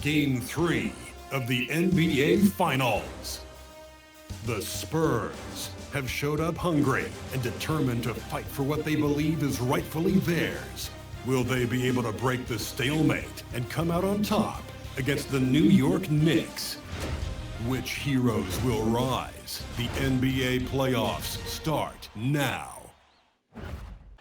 Game 3 of the NBA Finals. The Spurs have showed up hungry and determined to fight for what they believe is rightfully theirs. Will they be able to break the stalemate and come out on top against the New York Knicks? Which heroes will rise? The NBA playoffs start now.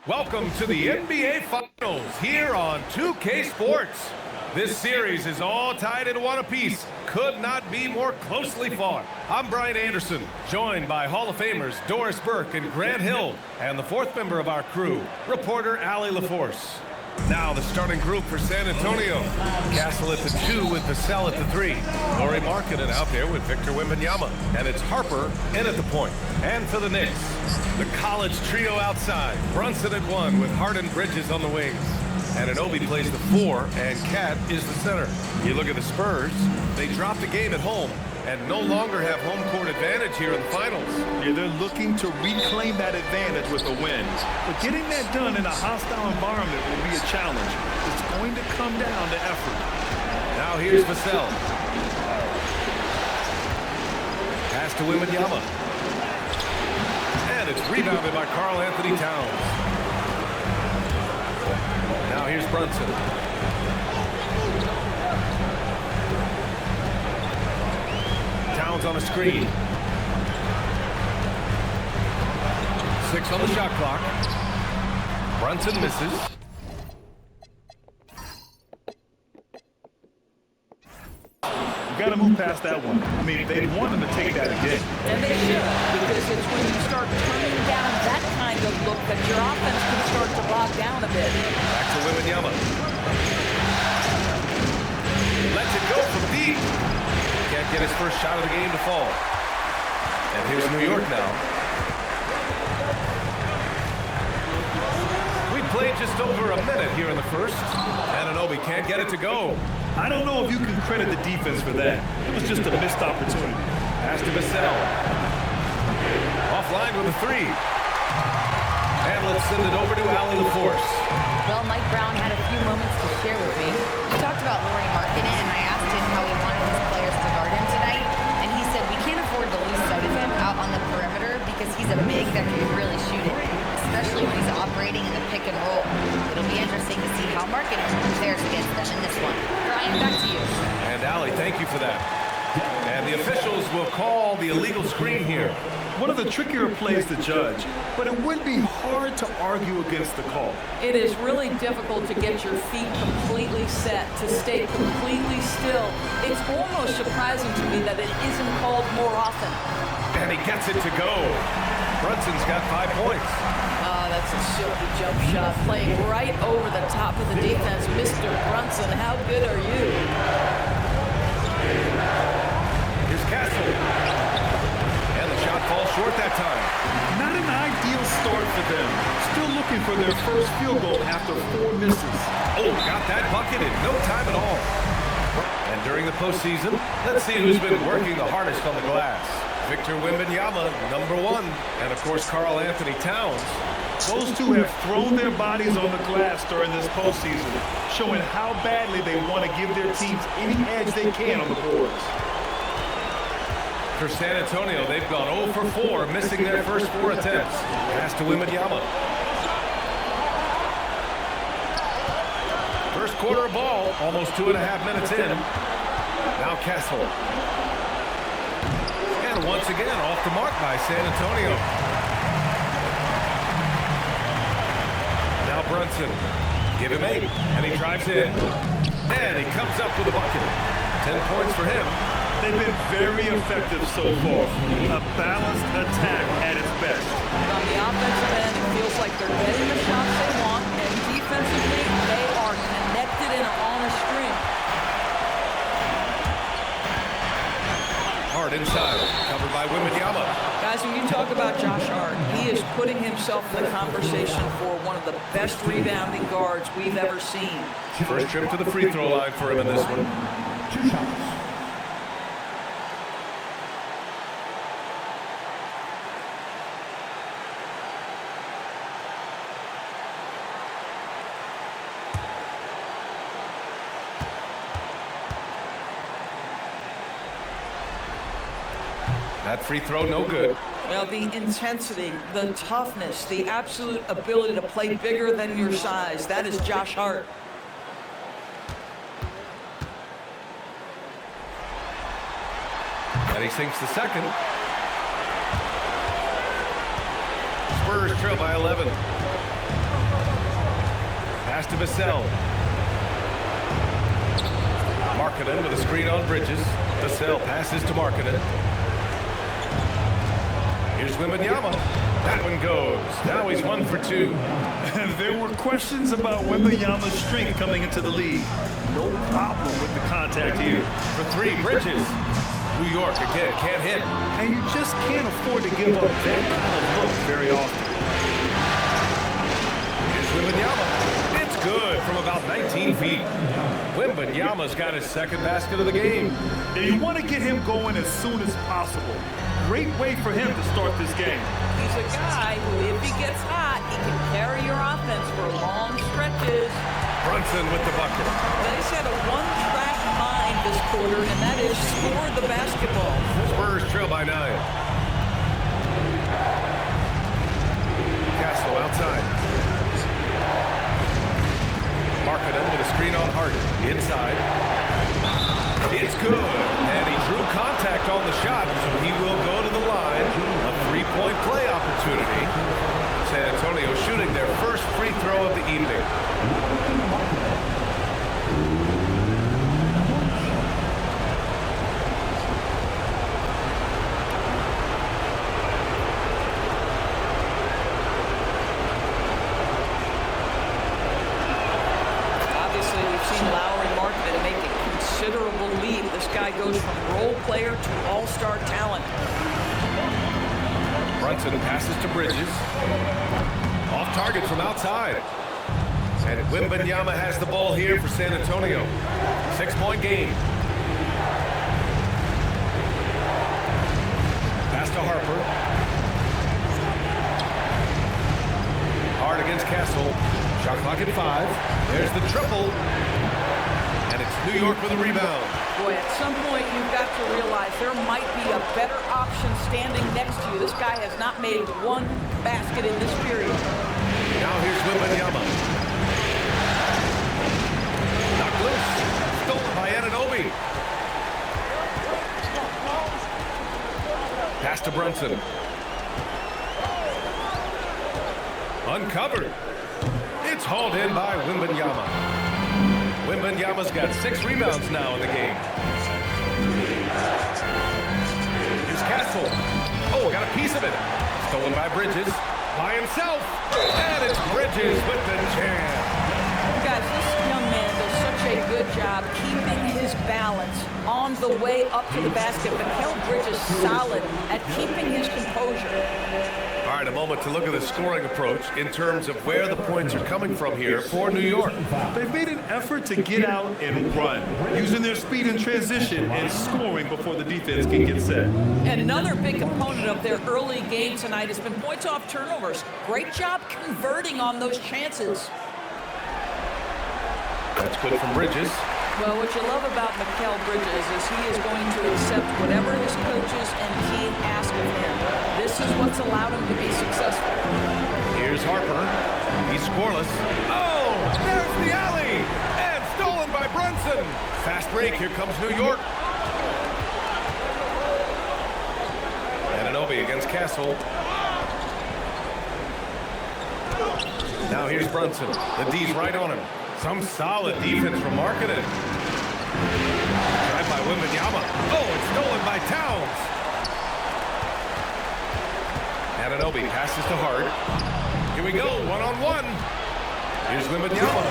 Welcome to the NBA Finals here on 2K Sports. This series is all tied into one apiece. Could not be more closely fought. I'm Brian Anderson, joined by Hall of Famers Doris Burke and Grant Hill, and the fourth member of our crew, reporter Allie LaForce. Now the starting group for San Antonio. Castle at the 2 with Vassell at the 3. Lauri Markkanen out there with Victor Wembanyama. And it's Harper in at the point. And for the Knicks, the college trio outside. Brunson at 1 with Harden Bridges on the wings. And Anunoby plays the 4, and Cat is the center. You look at the Spurs, they dropped a game at home and no longer have home court advantage here in the finals. Yeah, they're looking to reclaim that advantage with a win. But getting that done in a hostile environment will be a challenge. It's going to come down to effort. Now here's Vassell. Pass to Wembanyama. And it's rebounded by Karl Anthony Towns. Now here's Brunson. Towns on a screen. 6 on the shot clock. Brunson misses. You got to move past that one. I mean, they want them to take that again. And they should, because it's when you start turning down that kind of look that your offense can start to bog down a bit. Back to Wembanyama. Lets it go from deep. Can't get his first shot of the game to fall. And here's New York now. We played just over a minute here in the first. And Anunoby can't get it to go. I don't know if you can credit the defense for that. It was just a missed opportunity. Pass to Vassell. Offline with a 3. And let's send it over to Allie LaForce. Well, Mike Brown had a few moments to share with me. He talked about Lauri Markkanen, and I asked him how he wanted his players to guard him tonight. And he said, we can't afford to lose sight of him out on the perimeter because he's a big that can really shoot it, especially when he's operating in the pick and roll. It'll be interesting to see how Markkanen fares against them in this one. Brian, back to you. And Allie, thank you for that. And the officials will call the illegal screen here. One of the trickier plays to judge, but it would be hard to argue against the call. It is really difficult to get your feet completely set, to stay completely still. It's almost surprising to me that it isn't called more often. And he gets it to go. Brunson's got 5 points. Oh, that's a silky jump shot, playing right over the top of the defense. Mr. Brunson, how good are you? Here's Castle. Shot falls short that time. Not an ideal start for them. Still looking for their first field goal after 4 misses. Oh, got that bucket in no time at all. And during the postseason, let's see who's been working the hardest on the glass. Victor Wembanyama, number 1. And of course, Karl Anthony Towns. Those two have thrown their bodies on the glass during this postseason, showing how badly they want to give their teams any edge they can on the boards. For San Antonio, they've gone 0 for 4, missing their first 4 attempts. Pass to Wembanyama. First quarter of ball, almost 2.5 minutes in. Now Castle. And once again, off the mark by San Antonio. Now Brunson. Give him 8, and he drives in. And he comes up with a bucket. 10 points for him. They've been very effective so far. A balanced attack at its best. On the offensive end, it feels like they're getting the shots they want, and defensively, they are connected and on a string. Hart inside, covered by Wembanyama. Guys, when you talk about Josh Hart, he is putting himself in the conversation for one of the best rebounding guards we've ever seen. First trip to the free throw line for him in this one. 2 shots. That free throw, no good. Well, the intensity, the toughness, the absolute ability to play bigger than your size, that is Josh Hart. And he sinks the second. Spurs trail by 11. Pass to Vassell. Markkanen with a screen on Bridges. Vassell passes to Markkanen. Here's Wembanyama. That one goes. Now he's 1 for 2. There were questions about Wembanyama's strength coming into the league. No problem with the contact here. For 3, Bridges. New York again, can't hit. And you just can't afford to give up that kind of look very often. Here's Wembanyama. It's good from about 19 feet. Wembanyama's got his second basket of the game. And you want to get him going as soon as possible. Great way for him to start this game. He's a guy who, if he gets hot, he can carry your offense for long stretches. Brunson with the bucket. He's had a one-track mind this quarter, and that is score the basketball. Spurs trail by 9. Castle outside. Markkanen with a screen on Hart. Inside. It's good. And he drew contact on the shot, so he will go to the line. A three-point play opportunity. San Antonio shooting their first free throw of the evening. Obviously, we've seen Lowry Markkanen make a considerable leap. This guy goes from role player to all-star talent. Brunson passes to Bridges. Off target from outside. And Wembanyama has the ball here for San Antonio. 6-point game. Pass to Harper. Hard against Castle. Shot clock at 5. There's the triple. And it's New York with a rebound. Boy, at some point, you've got to realize there might be a better option standing next to you. This guy has not made one basket in this period. Now here's Wembanyama. Knocked loose. Stolen by Anunoby. Pass to Brunson. Uncovered. It's hauled in by Wembanyama. Wembanyama's got 6 rebounds now in the game. Here's Castle. Oh, got a piece of it. Stolen by Bridges. By himself. And it's Bridges with the jam. Guys, this young man does such a good job keeping his balance on the way up to the basket. But Mikal Bridges solid at keeping his composure. All right, a moment to look at the scoring approach in terms of where the points are coming from here for New York. They've made an effort to get out and run, using their speed in transition and scoring before the defense can get set. And another big component of their early game tonight has been points off turnovers. Great job converting on those chances. That's good from Bridges. Well, what you love about Mikal Bridges is he is going to accept whatever his coaches and team ask of him. This is what's allowed him to be successful. Here's Harper. He's scoreless. Oh, there's the alley. And stolen by Brunson. Fast break. Here comes New York. Anunoby against Castle. Now here's Brunson. The D's right on him. Some solid defense from Markkanen. Drive by Wembanyama. Oh, it's stolen by Towns. Anunoby passes to Hart. Here we go, one-on-one. Here's Wembanyama.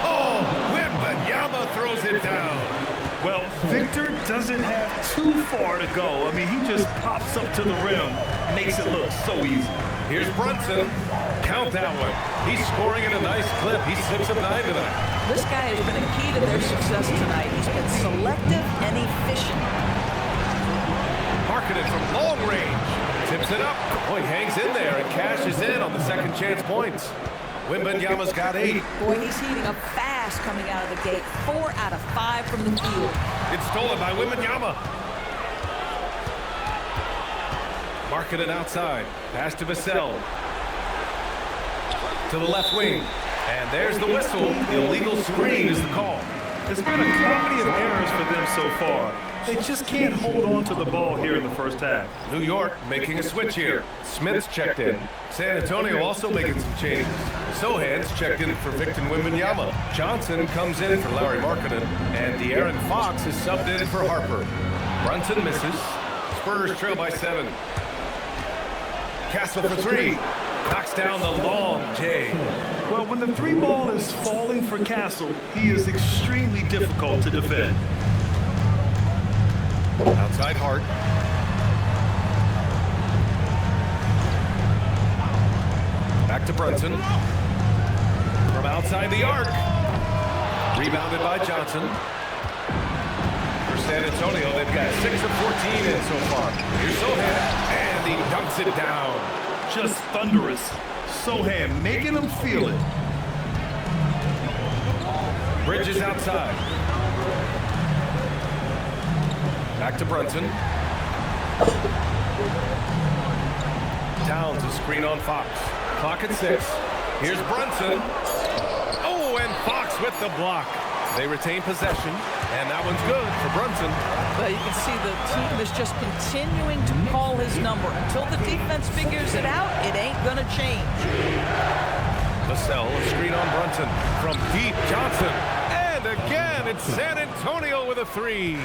Oh, Wembanyama throws it down. Well, Victor doesn't have too far to go. I mean, he just pops up to the rim, makes it look so easy. Here's Brunson. Count that one. He's scoring at a nice clip. He's 6 of 9 tonight. This guy has been a key to their success tonight. He's been selective and efficient. Markkanen from long range. Tips it up. Boy, hangs in there and cashes in on the second chance points. Wembanyama's got 8. Boy, he's heating up fast coming out of the gate. 4 out of 5 from the field. It's stolen by Wembanyama. Markkanen outside. Pass to Vassell. To the left wing. And there's the whistle. Illegal screen is the call. It's been a comedy of errors for them so far. They just can't hold on to the ball here in the first half. New York making a switch here. Smith's checked in. San Antonio also making some changes. Sohan's checked in for Victor Wembanyama. Johnson comes in for Larry Markkanen. And De'Aaron Fox is subbed in for Harper. Brunson misses. Spurs trail by 7. Castle for 3. Knocks down the long J. Well, when the 3 ball is falling for Castle, he is extremely difficult to defend. Outside Hart. Back to Brunson. From outside the arc. Rebounded by Johnson. For San Antonio, they've got 6 of 14 in so far. Here's Sohan, and he dunks it down. Just thunderous. Sohan making them feel it. Bridges outside. Back to Brunson. Towns a screen on Fox. Clock at 6. Here's Brunson. Oh, and Fox with the block. They retain possession, and that one's good for Brunson. But you can see the team is just continuing to call his number. Until the defense figures it out, it ain't going to change. Vassell, a screen on Brunson. From deep, Johnson. And again, it's San Antonio with a 3.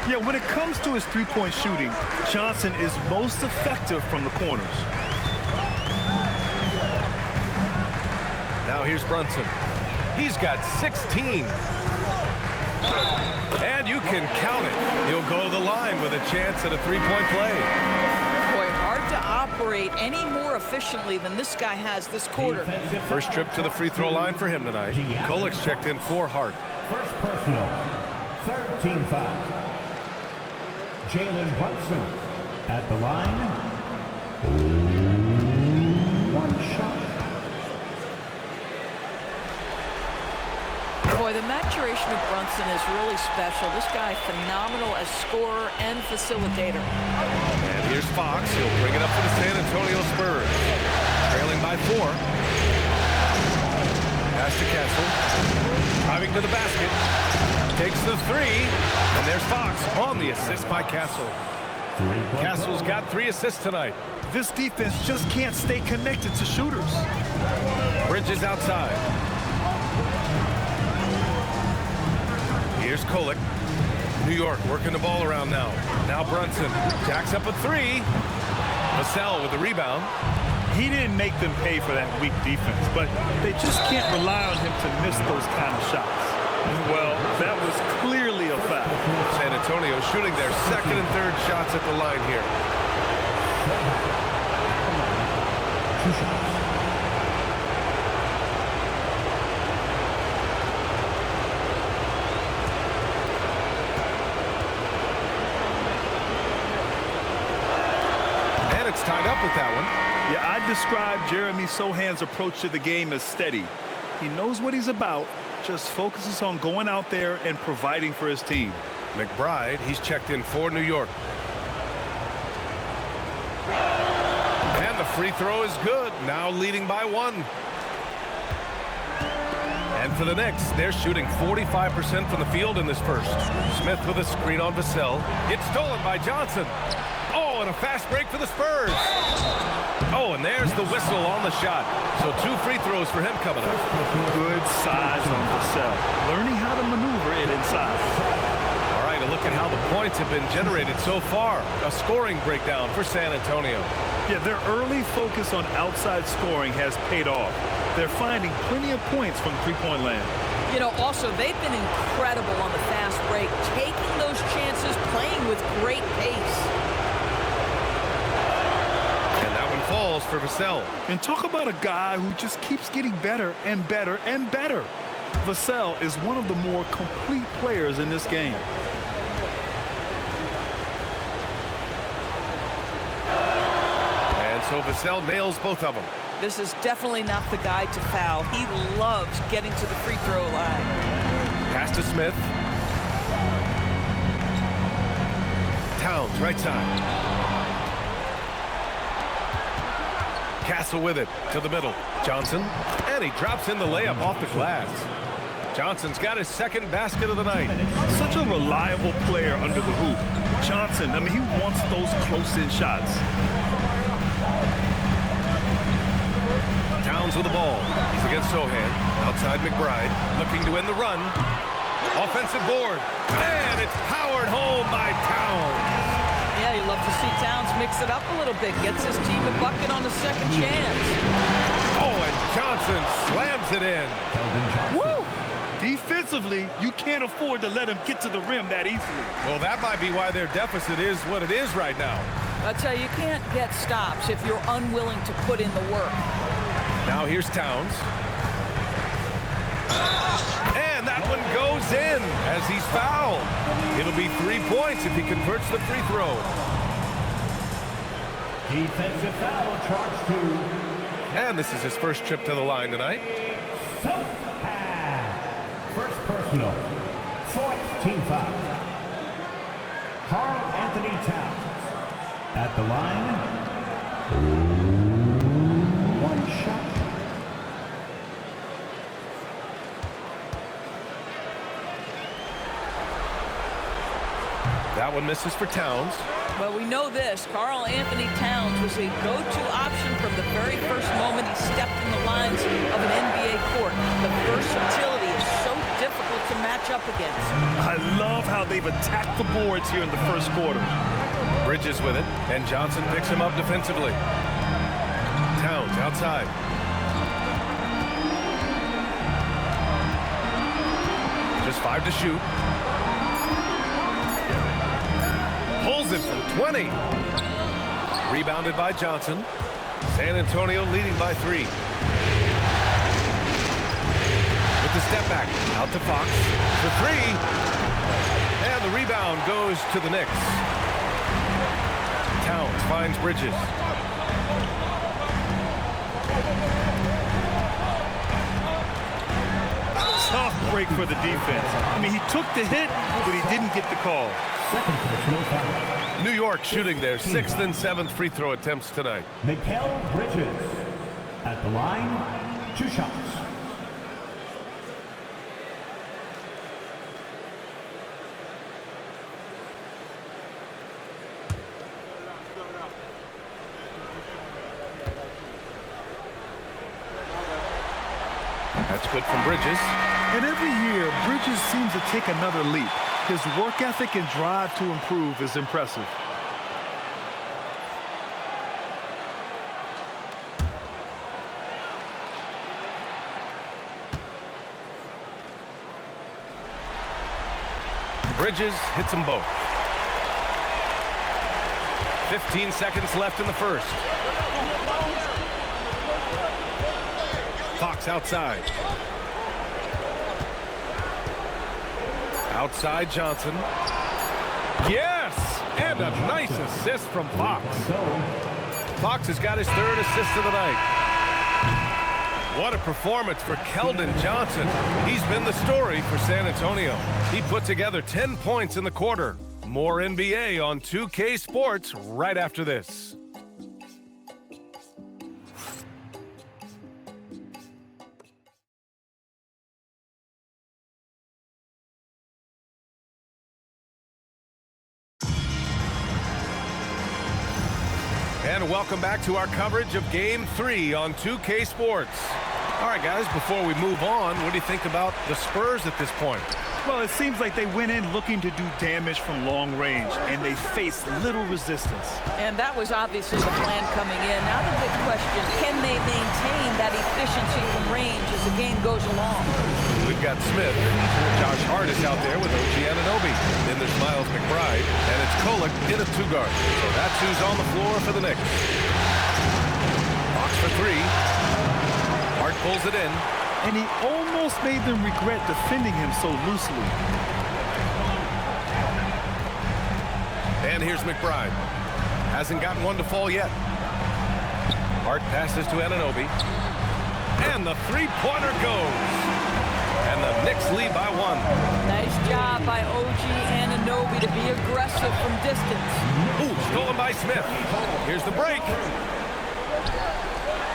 Yeah, when it comes to his three-point shooting, Johnson is most effective from the corners. Now here's Brunson. He's got 16. And you can count it. He'll go to the line with a chance at a 3-point play. Boy, hard to operate any more efficiently than this guy has this quarter. First trip to the free throw line for him tonight. Kolik's checked in for Hart. First personal, 13 foul. Jalen Brunson at the line. 1 shot. Boy, the maturation of Brunson is really special. This guy, phenomenal as scorer and facilitator. And here's Fox. He'll bring it up for the San Antonio Spurs. Trailing by 4. Pass to Castle. Driving to the basket. Takes the 3. And there's Fox on the assist by Castle. Castle's got 3 assists tonight. This defense just can't stay connected to shooters. Bridges outside. Here's Kolik. New York working the ball around now. Now Brunson jacks up a 3. Vassell with the rebound. He didn't make them pay for that weak defense, but they just can't rely on him to miss those kind of shots. Well, that was clearly a foul. San Antonio shooting their second and third shots at the line here. 2 shots. Tied up with that one. Yeah, I describe Jeremy Sohan's approach to the game as steady. He knows what he's about, just focuses on going out there and providing for his team. McBride, he's checked in for New York. And the free throw is good, now leading by 1. And for the Knicks, they're shooting 45% from the field in this first. Smith with a screen on Vassell. It's stolen by Johnson. Oh, and a fast break for the Spurs. Oh, and there's the whistle on the shot. So 2 free throws for him coming up. Good size on Vassell. Learning how to maneuver it inside. All right, a look at how the points have been generated so far. A scoring breakdown for San Antonio. Yeah, their early focus on outside scoring has paid off. They're finding plenty of points from three-point land. You know, also, they've been incredible on the fast break, taking those chances, playing with great pace. Falls for Vassell. And talk about a guy who just keeps getting better and better and better. Vassell is one of the more complete players in this game. And so Vassell nails both of them. This is definitely not the guy to foul. He loves getting to the free throw line. Pass to Smith. Towns, right side. Castle with it to the middle. Johnson, and he drops in the layup off the glass. Johnson's got his second basket of the night. Such a reliable player under the hoop. Johnson, I mean, he wants those close-in shots. Towns with the ball. He's against Sohan. Outside McBride, looking to end the run. Offensive board. And it's powered home by Towns. Yeah, you love to see Towns mix it up a little bit. Gets his team a bucket on the second chance. Oh, and Johnson slams it in. Woo! Defensively, you can't afford to let him get to the rim that easily. Well, that might be why their deficit is what it is right now. I tell you, you can't get stops if you're unwilling to put in the work. Now here's Towns. And that one goes in as he's fouled. It'll be 3 points if he converts the free throw. Defensive foul charged to And this is his first trip to the line tonight. first personal. Fourth team foul. Karl Anthony Towns at the line. One shot. That one misses for Towns. Well, we know this. Karl Anthony Towns was a go-to option from the very first moment he stepped in the lines of an NBA court. The versatility is so difficult to match up against. I love how they've attacked the boards here in the first quarter. Bridges with it, and Johnson picks him up defensively. Towns outside. Just 5 to shoot. Pulls it from 20. Rebounded by Johnson. San Antonio leading by 3. With the step back, out to Fox for 3. And the rebound goes to the Knicks. Towns finds Bridges. Tough break for the defense. I mean, he took the hit, but he didn't get the call. Second personal foul. New York shooting their 6th and 7th free throw attempts tonight. Mikal Bridges at the line. 2 shots. That's good from Bridges. And every year, Bridges seems to take another leap. His work ethic and drive to improve is impressive. Bridges hits them both. 15 seconds left in the first. Fox outside. Outside Johnson. Yes! And a nice assist from Fox. Fox has got his 3rd assist of the night. What a performance for Keldon Johnson. He's been the story for San Antonio. He put together 10 points in the quarter. More NBA on 2K Sports right after this. And welcome back to our coverage of Game 3 on 2K Sports. All right, guys, before we move on, what do you think about the Spurs at this point? Well, it seems like they went in looking to do damage from long range, and they faced little resistance. And that was obviously the plan coming in. Now the big question, can they maintain that efficiency from range as the game goes along? We've got Smith. Josh Hart is out there with OG Anunoby. Then there's Miles McBride, and it's Kolek in a 2-guard. So that's who's on the floor for the Knicks. Fox for 3. Hart pulls it in. And he almost made them regret defending him so loosely. And here's McBride. Hasn't gotten one to fall yet. Hart passes to Anunoby. And the 3-pointer goes. And the Knicks lead by 1. Nice job by OG Anunoby to be aggressive from distance. Ooh, stolen by Smith. Here's the break.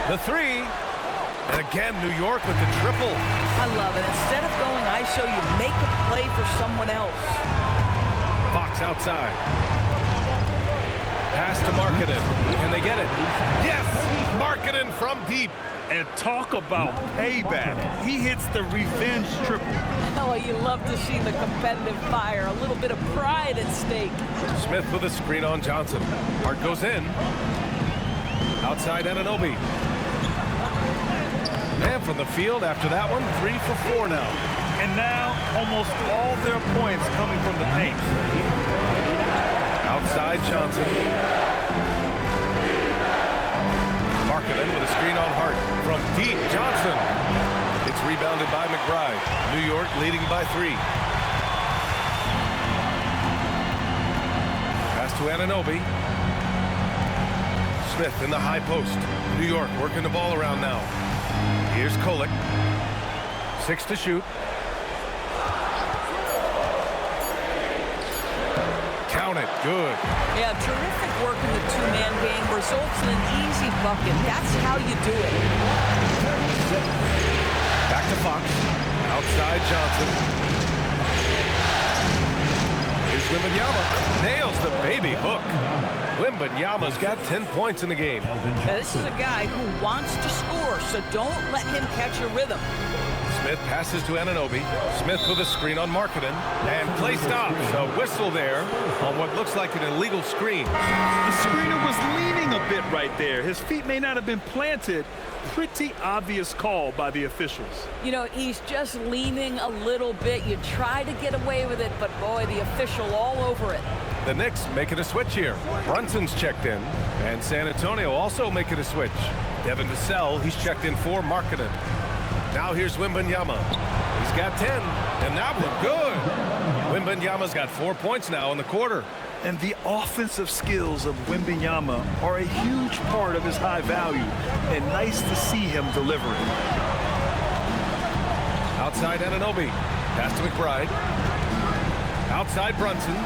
The three. And again, New York with the triple. I love it. Instead of going ISO, you make a play for someone else. Fox outside. Pass to Markkanen. Can they get it? Yes! Markkanen from deep. And talk about payback. He hits the revenge triple. Oh, you love to see the competitive fire. A little bit of pride at stake. Smith with a screen on Johnson. Hart goes in. Outside Anunoby. And from the field after that one, 3 for 4 now. And now almost all their points coming from the paint. Outside Johnson. Markkanen with a screen on Hart. From deep, Johnson. It's rebounded by McBride. New York leading by 3. Pass to Anunoby. Smith in the high post. New York working the ball around now. Here's Kolek. 6 to shoot. Count it. Good. Yeah, terrific work in the two-man game. Results in an easy bucket. That's how you do it. Back to Fox. Outside Johnson. Here's Wembanyama. Nails the baby hook. Wembanyama's got 10 points in the game. Now, this is a guy who wants to score, so don't let him catch a rhythm. Smith passes to Anunoby. Smith with a screen on Markkanen. And play stops. A whistle there on what looks like an illegal screen. The screener was leaning a bit right there. His feet may not have been planted. Pretty obvious call by the officials. You know, he's just leaning a little bit. You try to get away with it, but boy, the official all over it. The Knicks making a switch here. Brunson's checked in. And San Antonio also making a switch. Devin Vassell, he's checked in for Markkanen. Now here's Wembanyama. He's got 10, and that one good. Wembanyama's got 4 points now in the quarter. And the offensive skills of Wembanyama are a huge part of his high value, and nice to see him delivering. Outside Anunoby. Pass to McBride. Outside Brunson.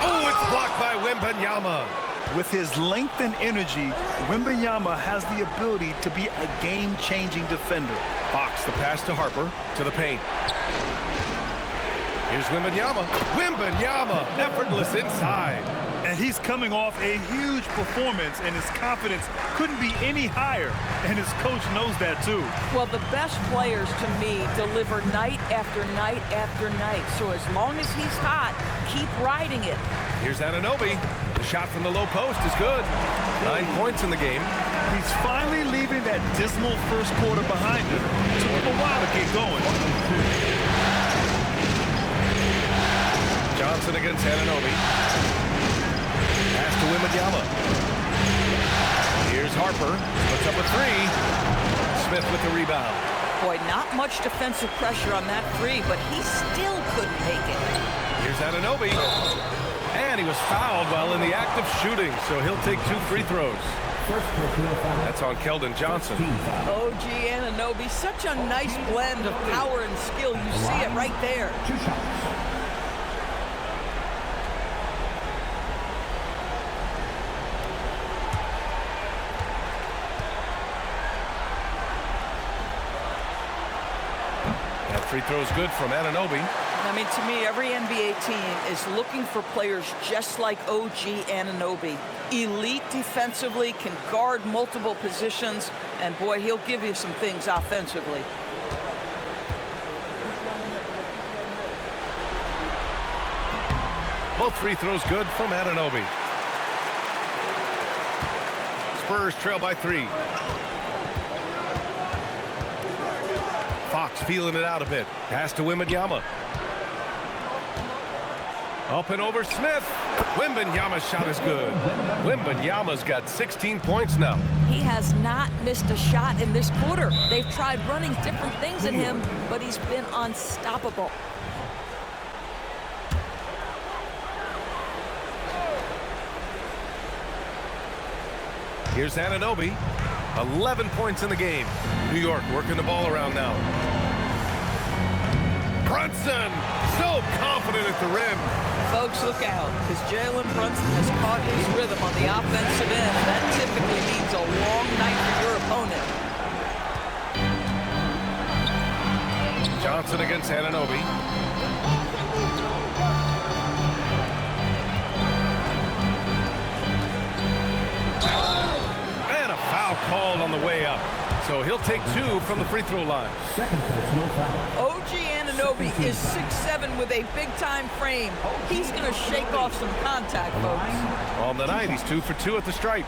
Oh, it's blocked by Wembanyama. With his length and energy, Wembanyama has the ability to be a game-changing defender. Fox, the pass to Harper, to the paint. Here's Wembanyama. Wembanyama, effortless inside. And he's coming off a huge performance, and his confidence couldn't be any higher. And his coach knows that, too. Well, the best players, to me, deliver night after night after night. So as long as he's hot, keep riding it. Here's Anunoby. The shot from the low post is good. 9 points in the game. He's finally leaving that dismal first quarter behind him. It took him a while to get going. Johnson against Anunoby. Pass to Wembanyama. Here's Harper. Puts up a 3. Smith with the rebound. Boy, not much defensive pressure on that 3, but he still couldn't make it. Here's Anunoby. And he was fouled while in the act of shooting, so he'll take 2 free throws. That's on Keldon Johnson. OG Anunoby, such a nice blend of power and skill. You see it right there. That free throw is good from Anunoby. I mean, to me, every NBA team is looking for players just like OG Anunoby. Elite defensively, can guard multiple positions, and boy, he'll give you some things offensively. Both free throws good from Anunoby. Spurs trail by 3. Fox feeling it out a bit. Pass to Wembanyama. Up and over Smith. Wembanyama's shot is good. Wembanyama's got 16 points now. He has not missed a shot in this quarter. They've tried running different things at him, but he's been unstoppable. Here's Anunoby. 11 points in the game. New York working the ball around now. Brunson, so confident at the rim. folks, look out, because Jalen Brunson has caught his rhythm on the offensive end. That typically means a long night for your opponent. Johnson against Anunoby. And a foul called on the way up. So he'll take 2 from the free throw line. Second personal foul. OG Anunoby is 6'7" with a big-time frame. He's going to shake off some contact, folks. On the night, he's 2 for 2 at the stripe.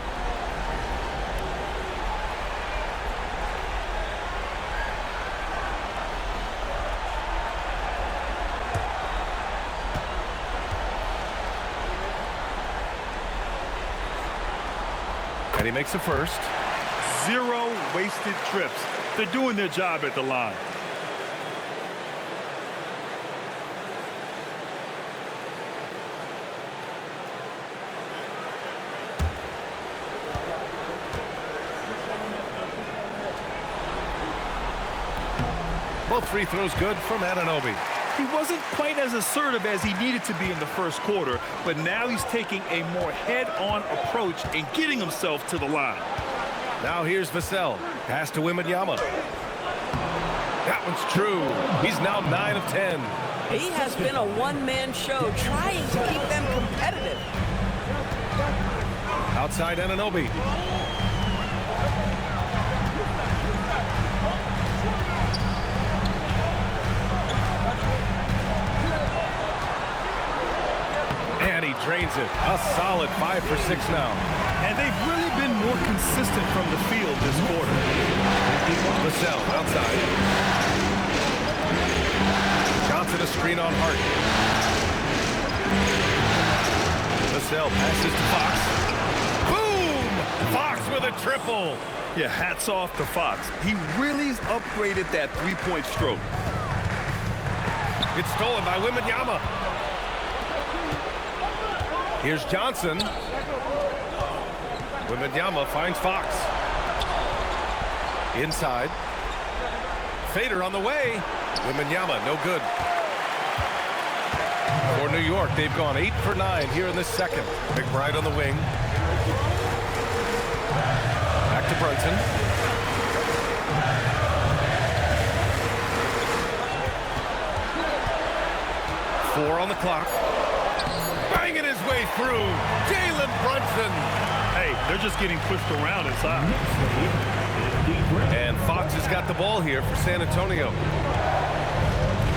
And he makes the first. 0 wasted trips. They're doing their job at the line. Both free throws good from Anunoby. He wasn't quite as assertive as he needed to be in the first quarter, but now he's taking a more head-on approach and getting himself to the line. Now here's Vassell. Pass to Wembanyama. That one's true. He's now 9 of 10. He has been a one-man show trying to keep them competitive. Outside Anunoby. And he drains it. A solid 5 for 6 now. And they've really been more consistent from the field this quarter. Vassell outside. Johnson a screen on Hart. Vassell passes to Fox. Boom! Fox with a triple. Yeah, hats off to Fox. He really's upgraded that three-point stroke. It's stolen by Wembanyama. Here's Johnson. Wembanyama finds Fox. Inside. Fader on the way. Wembanyama, no good. For New York, they've gone 8 for 9 here in the second. McBride on the wing. Back to Brunson. Four on the clock. Banging his way through. Jalen Brunson. Hey, they're just getting pushed around inside. And Fox has got the ball here for San Antonio.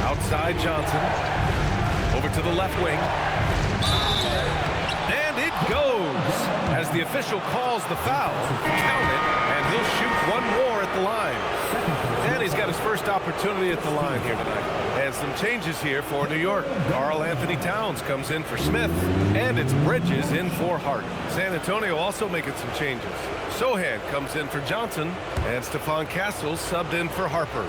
Outside Johnson. Over to the left wing. And it goes. As the official calls the foul, count it, and he'll shoot one more at the line. And he's got his first opportunity at the line here tonight. And some changes here for New York. Karl Anthony Towns comes in for Smith, and it's Bridges in for Hart. San Antonio also making some changes. Sohan comes in for Johnson, and Stephon Castles subbed in for Harper.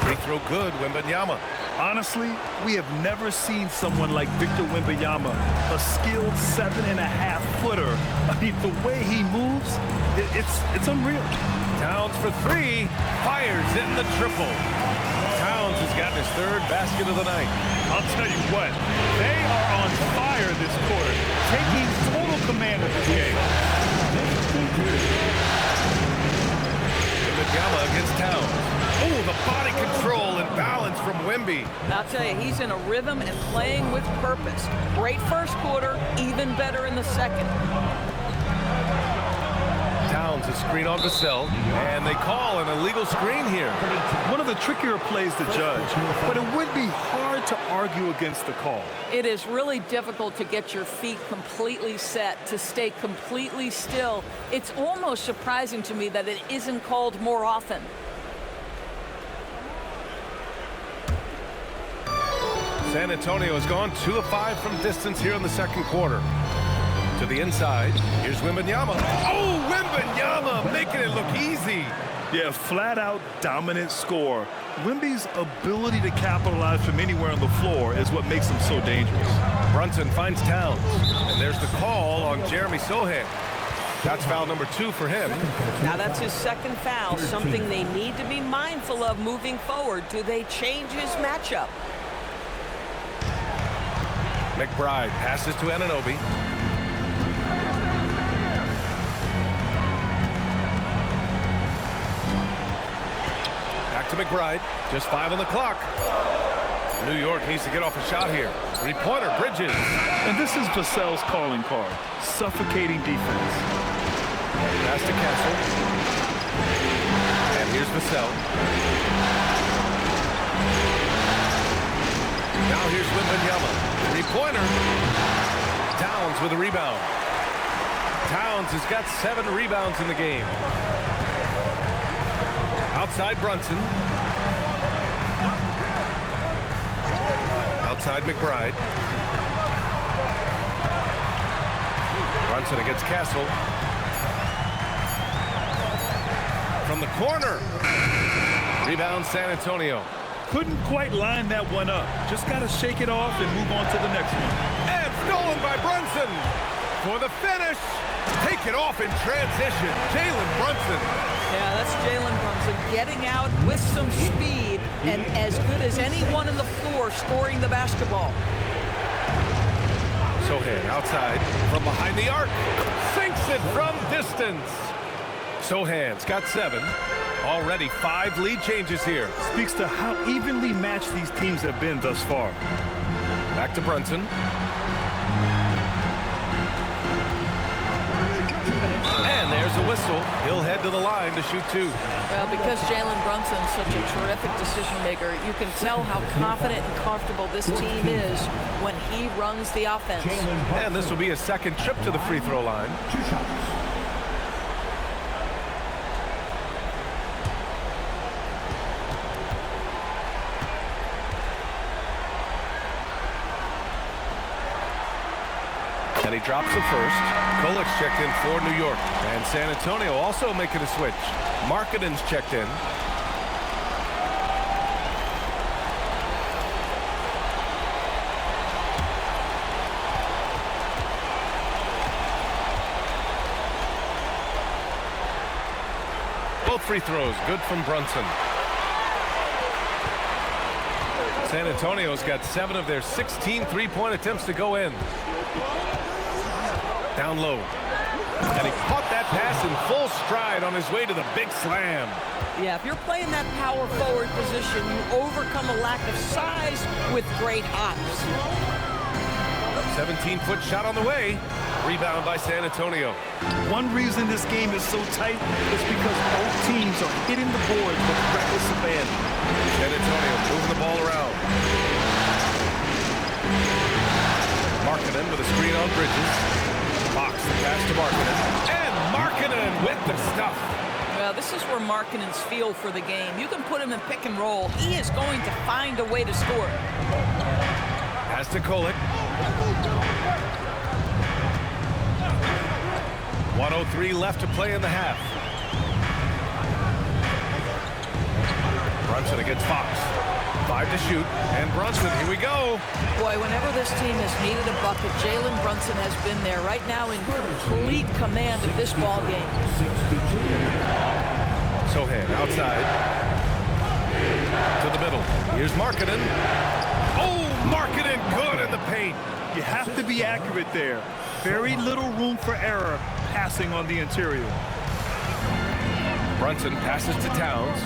Free throw good, Wembanyama. Honestly, we have never seen someone like Victor Wembanyama, a skilled 7.5-footer. I mean, the way he moves, it's unreal. Towns for 3, fires in the triple. Towns has gotten his 3rd basket of the night. I'll tell you what, they are on fire this quarter, taking total command of this game. Wembanyama against Towns. Oh, the body control and balance from Wemby. I'll tell you, he's in a rhythm and playing with purpose. Great first quarter, even better in the second. Towns a screen on Vassell, and they call an illegal screen here. One of the trickier plays to judge, but it would be hard to argue against the call. It is really difficult to get your feet completely set, to stay completely still. It's almost surprising to me that it isn't called more often. San Antonio has gone 2 of 5 from distance here in the second quarter. To the inside, here's Wembanyama. Oh, Wembanyama making it look easy. Yeah, flat-out dominant score. Wemby's ability to capitalize from anywhere on the floor is what makes him so dangerous. Brunson finds Towns, and there's the call on Jeremy Sohan. That's foul number 2 for him. Now that's his second foul, something they need to be mindful of moving forward. Do they change his matchup? McBride passes to Anunoby. Back to McBride. Just 5 on the clock. New York needs to get off a shot here. Three-pointer, Bridges. And this is Vassell's calling card. Suffocating defense. Pass to Castle. And here's Vassell. Now here's Wembanyama. Three-pointer. Towns with a rebound. Towns has got 7 rebounds in the game. Outside Brunson. Outside McBride. Brunson against Castle. From the corner. Rebound San Antonio. Couldn't quite line that one up. Just got to shake it off and move on to the next one. And stolen by Brunson. For the finish. Take it off in transition. Jalen Brunson. Yeah, that's Jalen Brunson getting out with some speed and as good as anyone on the floor scoring the basketball. Sohan outside from behind the arc. Sinks it from distance. Sohan's got 7. Already 5 lead changes here. Speaks to how evenly matched these teams have been thus far. Back to Brunson. And there's a whistle. He'll head to the line to shoot 2. Well, because Jalen Brunson's such a terrific decision maker, you can tell how confident and comfortable this team is when he runs the offense. And this will be a second trip to the free throw line. 2 shots. And he drops the first. Kolic's checked in for New York. And San Antonio also making a switch. Markkanen's checked in. Both free throws good from Brunson. San Antonio's got 7 of their 16 three-point attempts to go in. Down low. And he caught that pass in full stride on his way to the big slam. Yeah, if you're playing that power forward position, you overcome a lack of size with great hops. 17-foot shot on the way. Rebound by San Antonio. One reason this game is so tight is because both teams are hitting the boards with reckless abandon. San Antonio moving the ball around. Markkanen with a screen on Bridges. Fox the pass to Markkanen. And Markkanen with the stuff. Well, this is where Markkanen's feel for the game. You can put him in pick and roll. He is going to find a way to score. Pass to Kolic. 1:03 left to play in the half. Brunson against Fox. 5 to shoot. And Brunson, here we go. Boy, whenever this team has needed a bucket, Jalen Brunson has been there right now in complete command of this ball game. Sohan outside. To the middle. Here's Markkanen. Oh, Markkanen good in the paint. You have to be accurate there. Very little room for error passing on the interior. Brunson passes to Towns.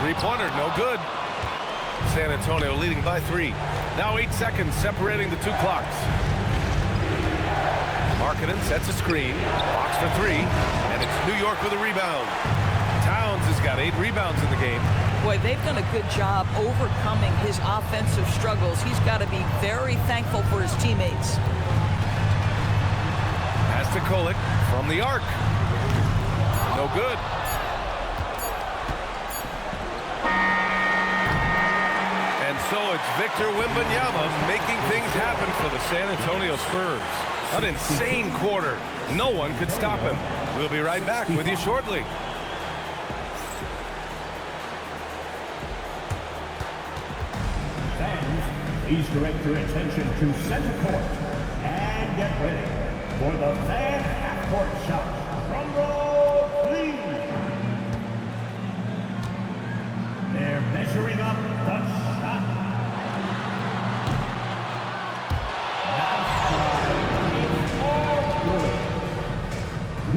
Three-pointer, no good. San Antonio leading by 3. Now 8 seconds separating the 2 clocks. Markkanen sets a screen. Fox for 3. And it's New York with a rebound. Towns has got 8 rebounds in the game. Boy, they've done a good job overcoming his offensive struggles. He's got to be very thankful for his teammates. Pass to Kolic from the arc. No good. And so it's Victor Wembanyama making things happen for the San Antonio Spurs. An insane quarter. No one could stop him. We'll be right back with you shortly. Fans, please direct your attention to center court and get ready for the fan half-court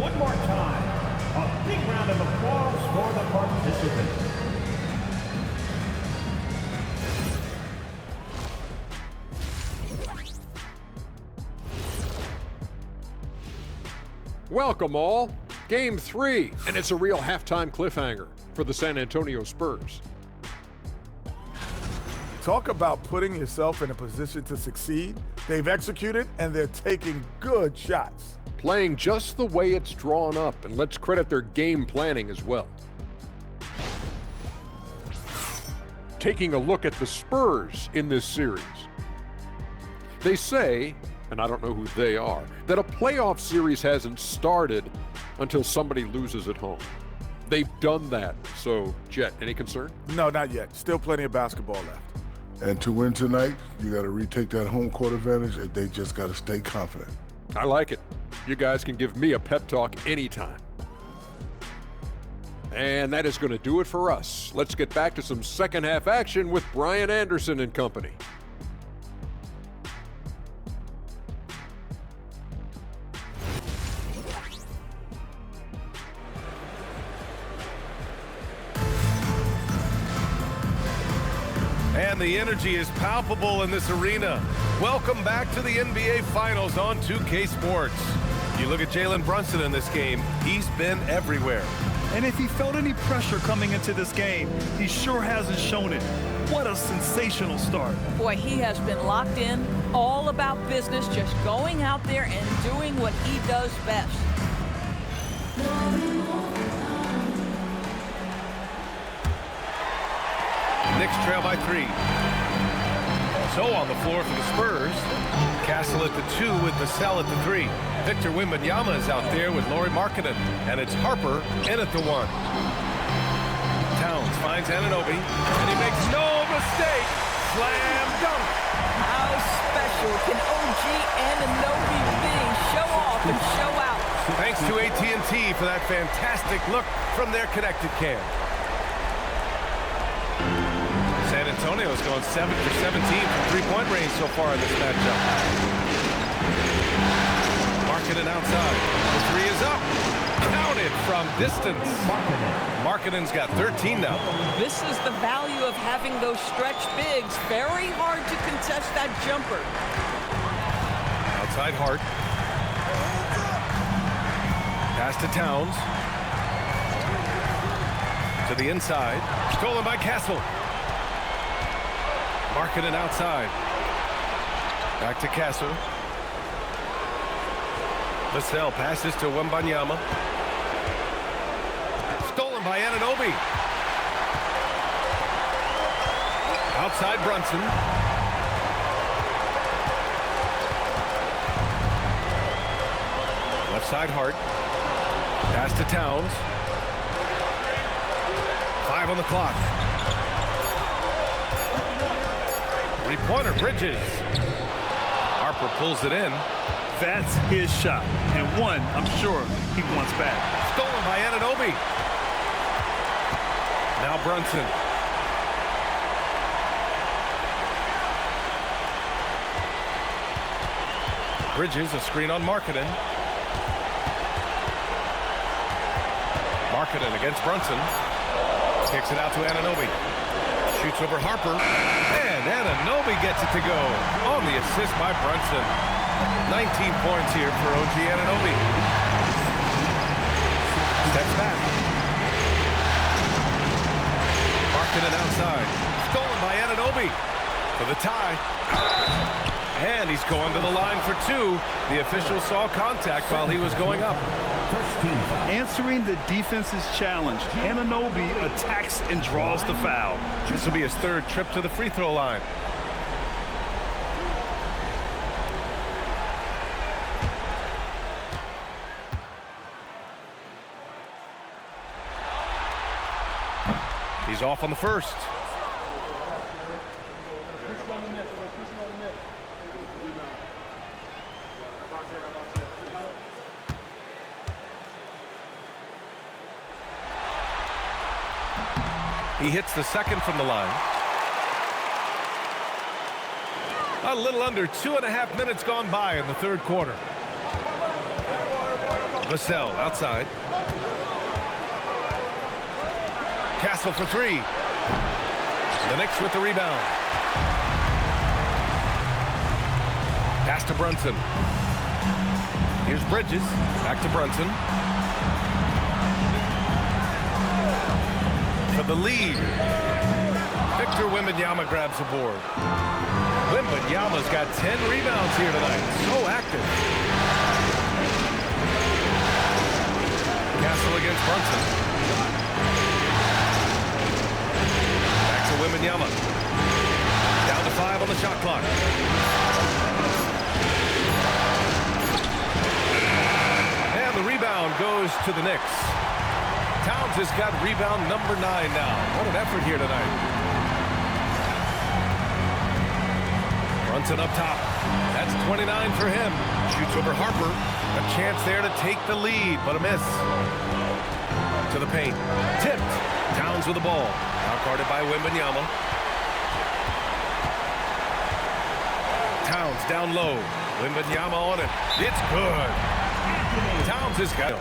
one more time, a big round of applause for the participants. Welcome all. Game 3, and it's a real halftime cliffhanger for the San Antonio Spurs. Talk about putting yourself in a position to succeed. They've executed, and they're taking good shots. Playing just the way it's drawn up, and let's credit their game planning as well. Taking a look at the Spurs in this series. They say, and I don't know who they are, that a playoff series hasn't started until somebody loses at home. They've done that. So, Jet, any concern? No, not yet. Still plenty of basketball left. And to win tonight, you got to retake that home court advantage, and they just got to stay confident. I like it. You guys can give me a pep talk anytime. And that is going to do it for us. Let's get back to some second half action with Brian Anderson and company. And the energy is palpable in this arena. Welcome back to the NBA Finals on 2K Sports. You look at Jalen Brunson in this game, he's been everywhere. And if he felt any pressure coming into this game, he sure hasn't shown it. What a sensational start. Boy, he has been locked in, all about business, just going out there and doing what he does best. Knicks trail by 3. So on the floor for the Spurs. Castle at the 2 with the Sell at the 3. Victor Wembanyama is out there with Lauri Markkanen. And it's Harper in at the 1. Towns finds Anunoby. And he makes no mistake. Slam dunk. How special can OG Anunoby be? Show off and show out. Thanks to AT&T for that fantastic look from their connected cam. San Antonio's going 7 for 17 from three-point range so far in this matchup. Markkanen outside. The 3 is up. Counted from distance. Markkanen's got 13 now. This is the value of having those stretch bigs. Very hard to contest that jumper. Outside Hart. Pass to Towns. To the inside. Stolen by Castle. Markkanen outside. Back to Castle. Vassell passes to Wembanyama. Stolen by Anunoby. Outside Brunson. Left side Hart. Pass to Towns. 5 on the clock. Three-pointer, Bridges. Harper pulls it in. That's his shot, and one I'm sure he wants back. Stolen by Anunoby. Now Brunson. Bridges, a screen on Markkanen. Markkanen against Brunson. Kicks it out to Anunoby. Shoots over Harper. And Anunoby gets it to go on the assist by Brunson. 19 points here for OG Anunoby. Steps back. Markkanen outside. Stolen by Anunoby for the tie. And he's going to the line for 2. The official saw contact while he was going up. Answering the defense's challenge, Anunoby attacks and draws the foul. This will be his 3rd trip to the free throw line. He's off on the first. He hits the second from the line. A little under 2.5 minutes gone by in the 3rd quarter. Vassell outside. Castle for three. The Knicks with the rebound. Pass to Brunson. Here's Bridges. Back to Brunson. For the lead. Victor Wembanyama grabs the board. Wembanyama's got 10 rebounds here tonight. So active. Castle against Brunson. Back to Wembanyama. Down to 5 on the shot clock. And the rebound goes to the Knicks. Towns has got rebound number 9 now. What an effort here tonight. Brunson up top. That's 29 for him. Shoots over Harper. A chance there to take the lead, but a miss. To the paint. Tipped. Towns with the ball. Now guarded by Wembanyama. Towns down low. Wembanyama on it. It's good. Towns has got it.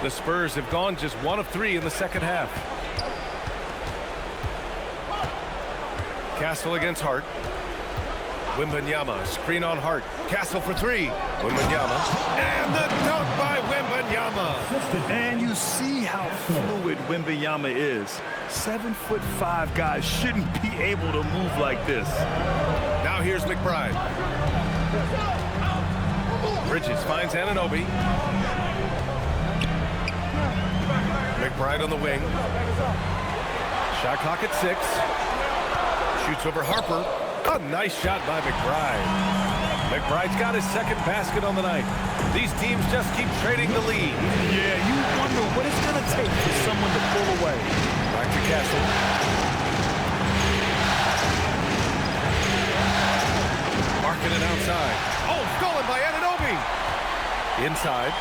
The Spurs have gone just 1 of 3 in the second half. Castle against Hart. Wembanyama, screen on Hart. Castle for 3. Wembanyama. And the dunk by Wembanyama. And you see how fluid Wembanyama is. 7'5" guys shouldn't be able to move like this. Now here's McBride. Bridges finds Anunoby. McBride on the wing. Shot clock at 6. Shoots over Harper. A nice shot by McBride. McBride's got his second basket on the night. These teams just keep trading the lead. Yeah, you wonder what it's going to take for someone to pull away. Back to Castle. Marking it outside. Oh, stolen by Anunoby. Inside.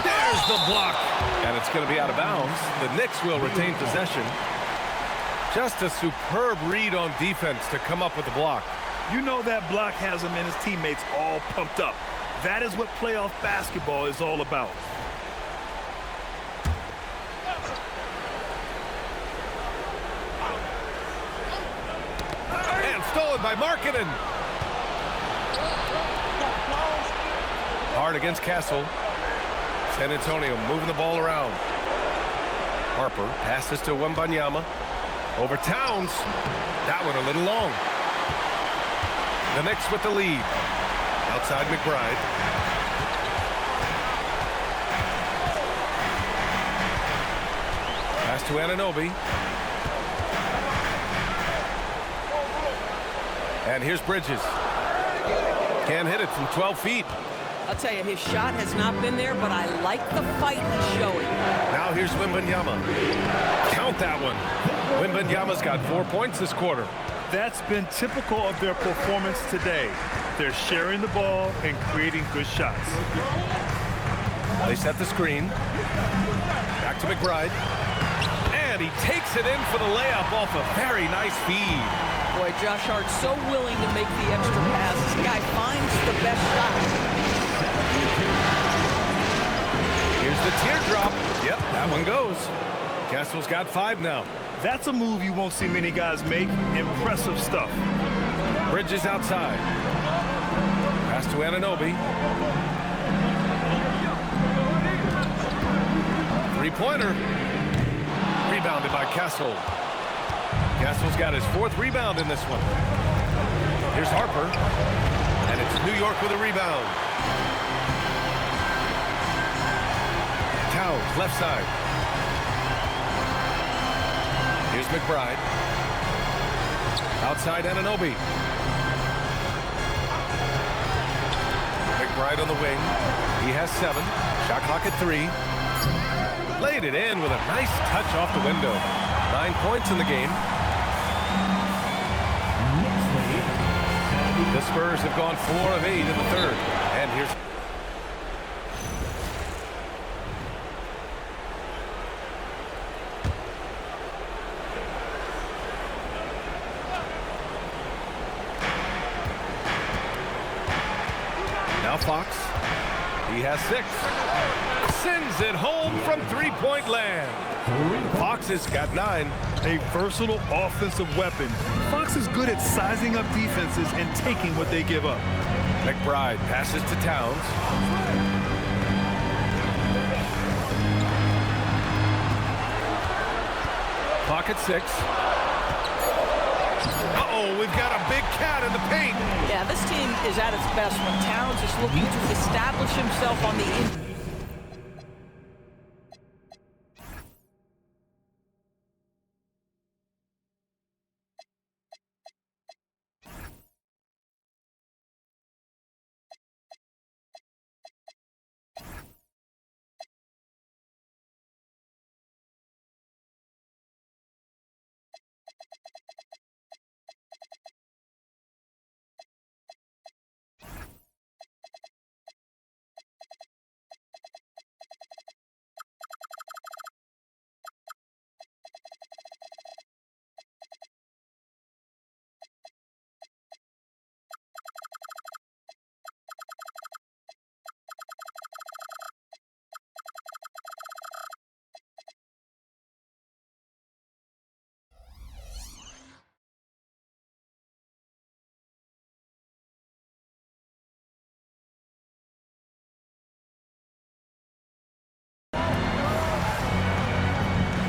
There's the block. And it's going to be out of bounds. The Knicks will retain possession. Just a superb read on defense to come up with the block. You know that block has him and his teammates all pumped up. That is what playoff basketball is all about. And stolen by Markkanen. Hard against Castle. San Antonio moving the ball around. Harper passes to Wembanyama. Over Towns. That one a little long. The Knicks with the lead. Outside McBride. Pass to Anunoby. And here's Bridges. Can't hit it from 12 feet. I'll tell you, his shot has not been there, but I like the fight he's showing. Now here's Wembanyama. Count that one. Wembanyama's got 4 points this quarter. That's been typical of their performance today. They're sharing the ball and creating good shots. They set the screen. Back to McBride. And he takes it in for the layup off a very nice feed. Boy, Josh Hart's so willing to make the extra pass. This guy finds the best shot. Here's the teardrop. Yep, that one goes. Castle's got 5 now. That's a move you won't see many guys make. Impressive stuff. Bridges outside. Pass to Anunoby. 3-pointer. Rebounded by Castle. Castle's got his 4th rebound in this one. Here's Harper. And it's New York with a rebound. Towns, left side. Here's McBride. Outside Anunoby. McBride on the wing. He has 7. Shot clock at 3. Laid it in with a nice touch off the window. 9 points in the game. The Spurs have gone 4 of 8 in the third. And here's... Now Fox. He has 6. Sends it home from three-point land. Fox has got 9. A versatile offensive weapon. Fox is good at sizing up defenses and taking what they give up. McBride passes to Towns. Clock at 6. Uh-oh, we've got a big cat in the paint. Yeah, this team is at its best when Towns is looking to establish himself on the inside.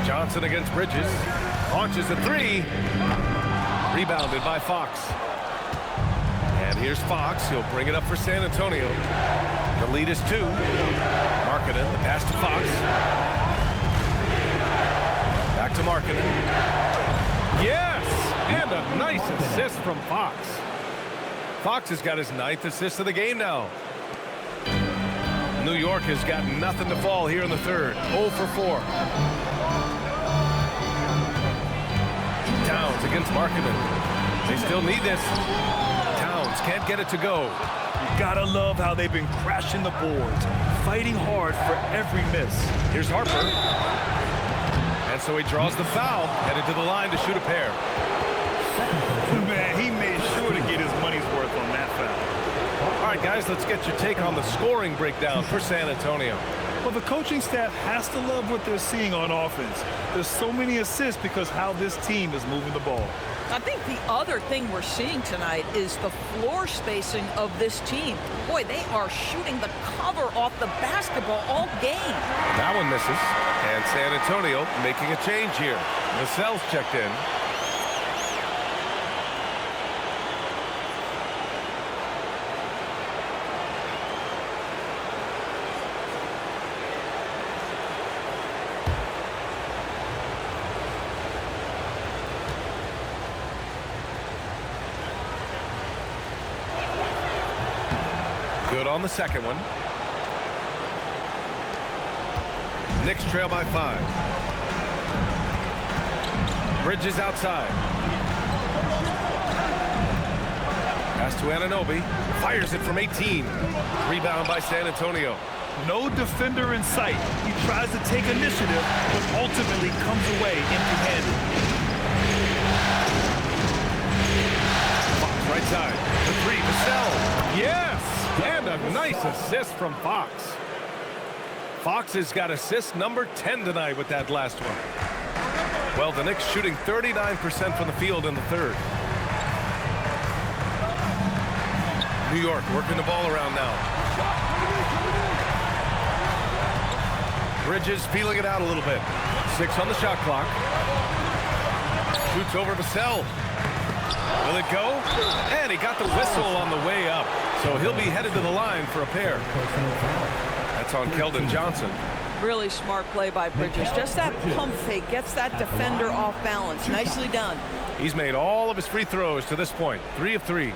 Johnson against Bridges. Launches a 3. Rebounded by Fox. And here's Fox. He'll bring it up for San Antonio. The lead is 2. Markkanen, the pass to Fox. Back to Markkanen. Yes! And a nice assist from Fox. Fox has got his 9th assist of the game now. New York has got nothing to fall here in the 3rd. 0 for 4. Towns against Markkanen. They still need this. Towns can't get it to go. You gotta love how they've been crashing the boards, fighting hard for every miss. Here's Harper. And so he draws the foul, headed to the line to shoot a pair. Man, he made sure to get his money's worth on that foul. All right, guys, let's get your take on the scoring breakdown for San Antonio. Well, the coaching staff has to love what they're seeing on offense. There's so many assists because how this team is moving the ball. I think the other thing we're seeing tonight is the floor spacing of this team. Boy, they are shooting the cover off the basketball all game. That one misses. And San Antonio making a change here. Lascelles checked in. Good on the second one. Knicks trail by 5. Bridges outside. Pass to Anunoby. Fires it from 18. Rebound by San Antonio. No defender in sight. He tries to take initiative, but ultimately comes away empty-handed. Fox right side. The 3 to Sell. Yes! And a nice assist from Fox. Fox has got assist number 10 tonight with that last one. Well, the Knicks shooting 39% from the field in the 3rd. New York working the ball around now. Bridges feeling it out a little bit. 6 on the shot clock. Shoots over to Sell. Will it go? And he got the whistle on the way up. So he'll be headed to the line for a pair. That's on Keldon Johnson. Really smart play by Bridges. Just that pump fake gets that defender off balance. Nicely done. He's made all of his free throws to this point. 3 of 3.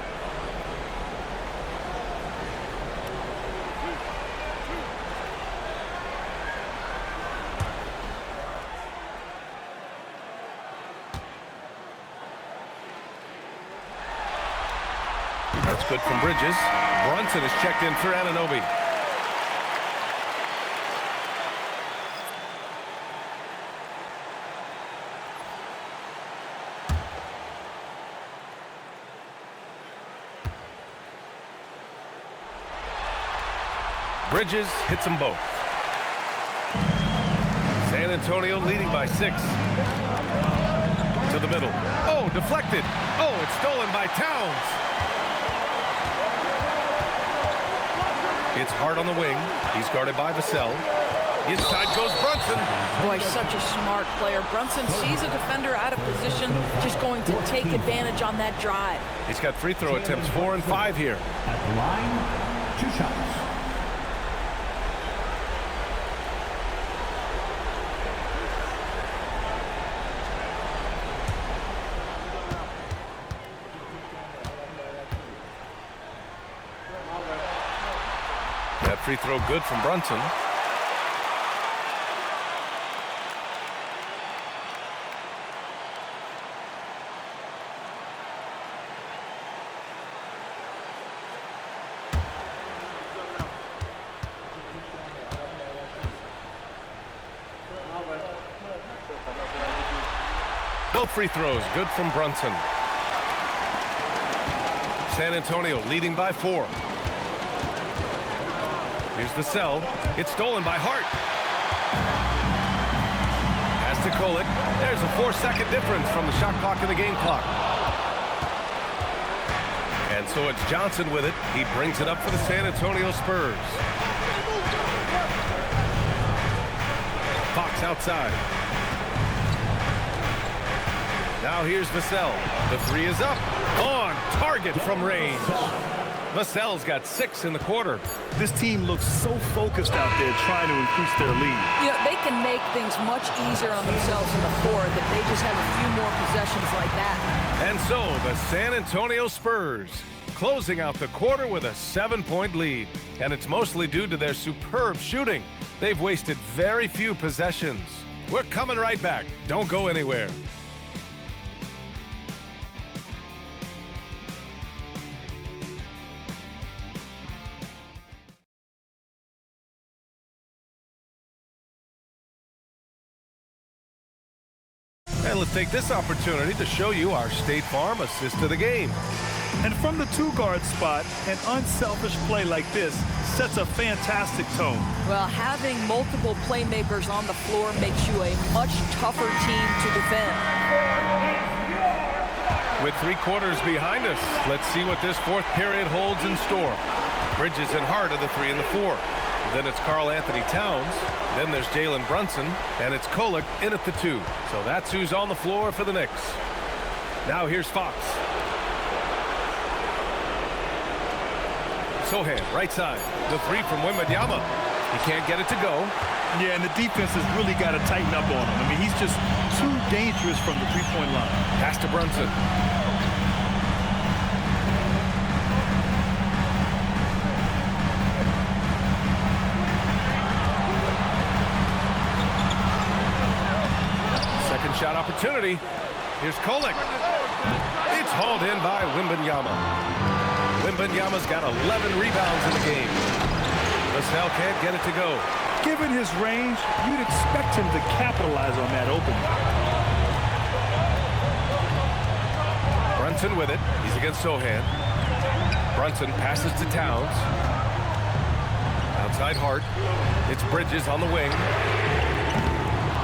That's Good from Bridges. Brunson is checked in for Anunoby. Bridges hits them both. San Antonio leading by 6. To the middle. Oh, deflected. Oh, it's stolen by Towns. It's Hart on the wing. He's guarded by Vassell. Inside goes Brunson. Boy, such a smart player. Brunson sees a defender out of position, just going to take advantage on that drive. He's got free throw attempts 4 and 5 here. At the line, 2 shots. That free throw good from Brunson. Both free throws good from Brunson. San Antonio leading by 4. Here's Vassell. It's stolen by Hart. Pass to Kolick. There's a 4-second difference from the shot clock and the game clock. And so it's Johnson with it. He brings it up for the San Antonio Spurs. Fox outside. Now here's Vassell. The 3 is up. On target from range. Vassell's got 6 in the quarter. This team looks so focused out there trying to increase their lead. You know, they can make things much easier on themselves in the floor if they just have a few more possessions like that. And so the San Antonio Spurs closing out the quarter with a 7-point lead. And it's mostly due to their superb shooting. They've wasted very few possessions. We're coming right back. Don't go anywhere. And let's take this opportunity to show you our State Farm assist of the game. And from the 2-guard spot, an unselfish play like this sets a fantastic tone. Well, having multiple playmakers on the floor makes you a much tougher team to defend. With 3 quarters behind us, let's see what this 4th period holds in store. Bridges and Hart are the 3 and the 4. Then it's Karl Anthony Towns. Then there's Jalen Brunson. And it's Kolick in at the 2. So that's who's on the floor for the Knicks. Now here's Fox. Sohan, right side. The 3 from Wembanyama. He can't get it to go. Yeah, and the defense has really got to tighten up on him. I mean, he's just too dangerous from the 3-point line. Pass to Brunson. Second shot opportunity. Here's Kolick. It's hauled in by Wembanyama. Wembanyama's got 11 rebounds in the game. Vassell can't get it to go. Given his range, you'd expect him to capitalize on that opening. Brunson with it. He's against Sohan. Brunson passes to Towns. Outside Hart. It's Bridges on the wing.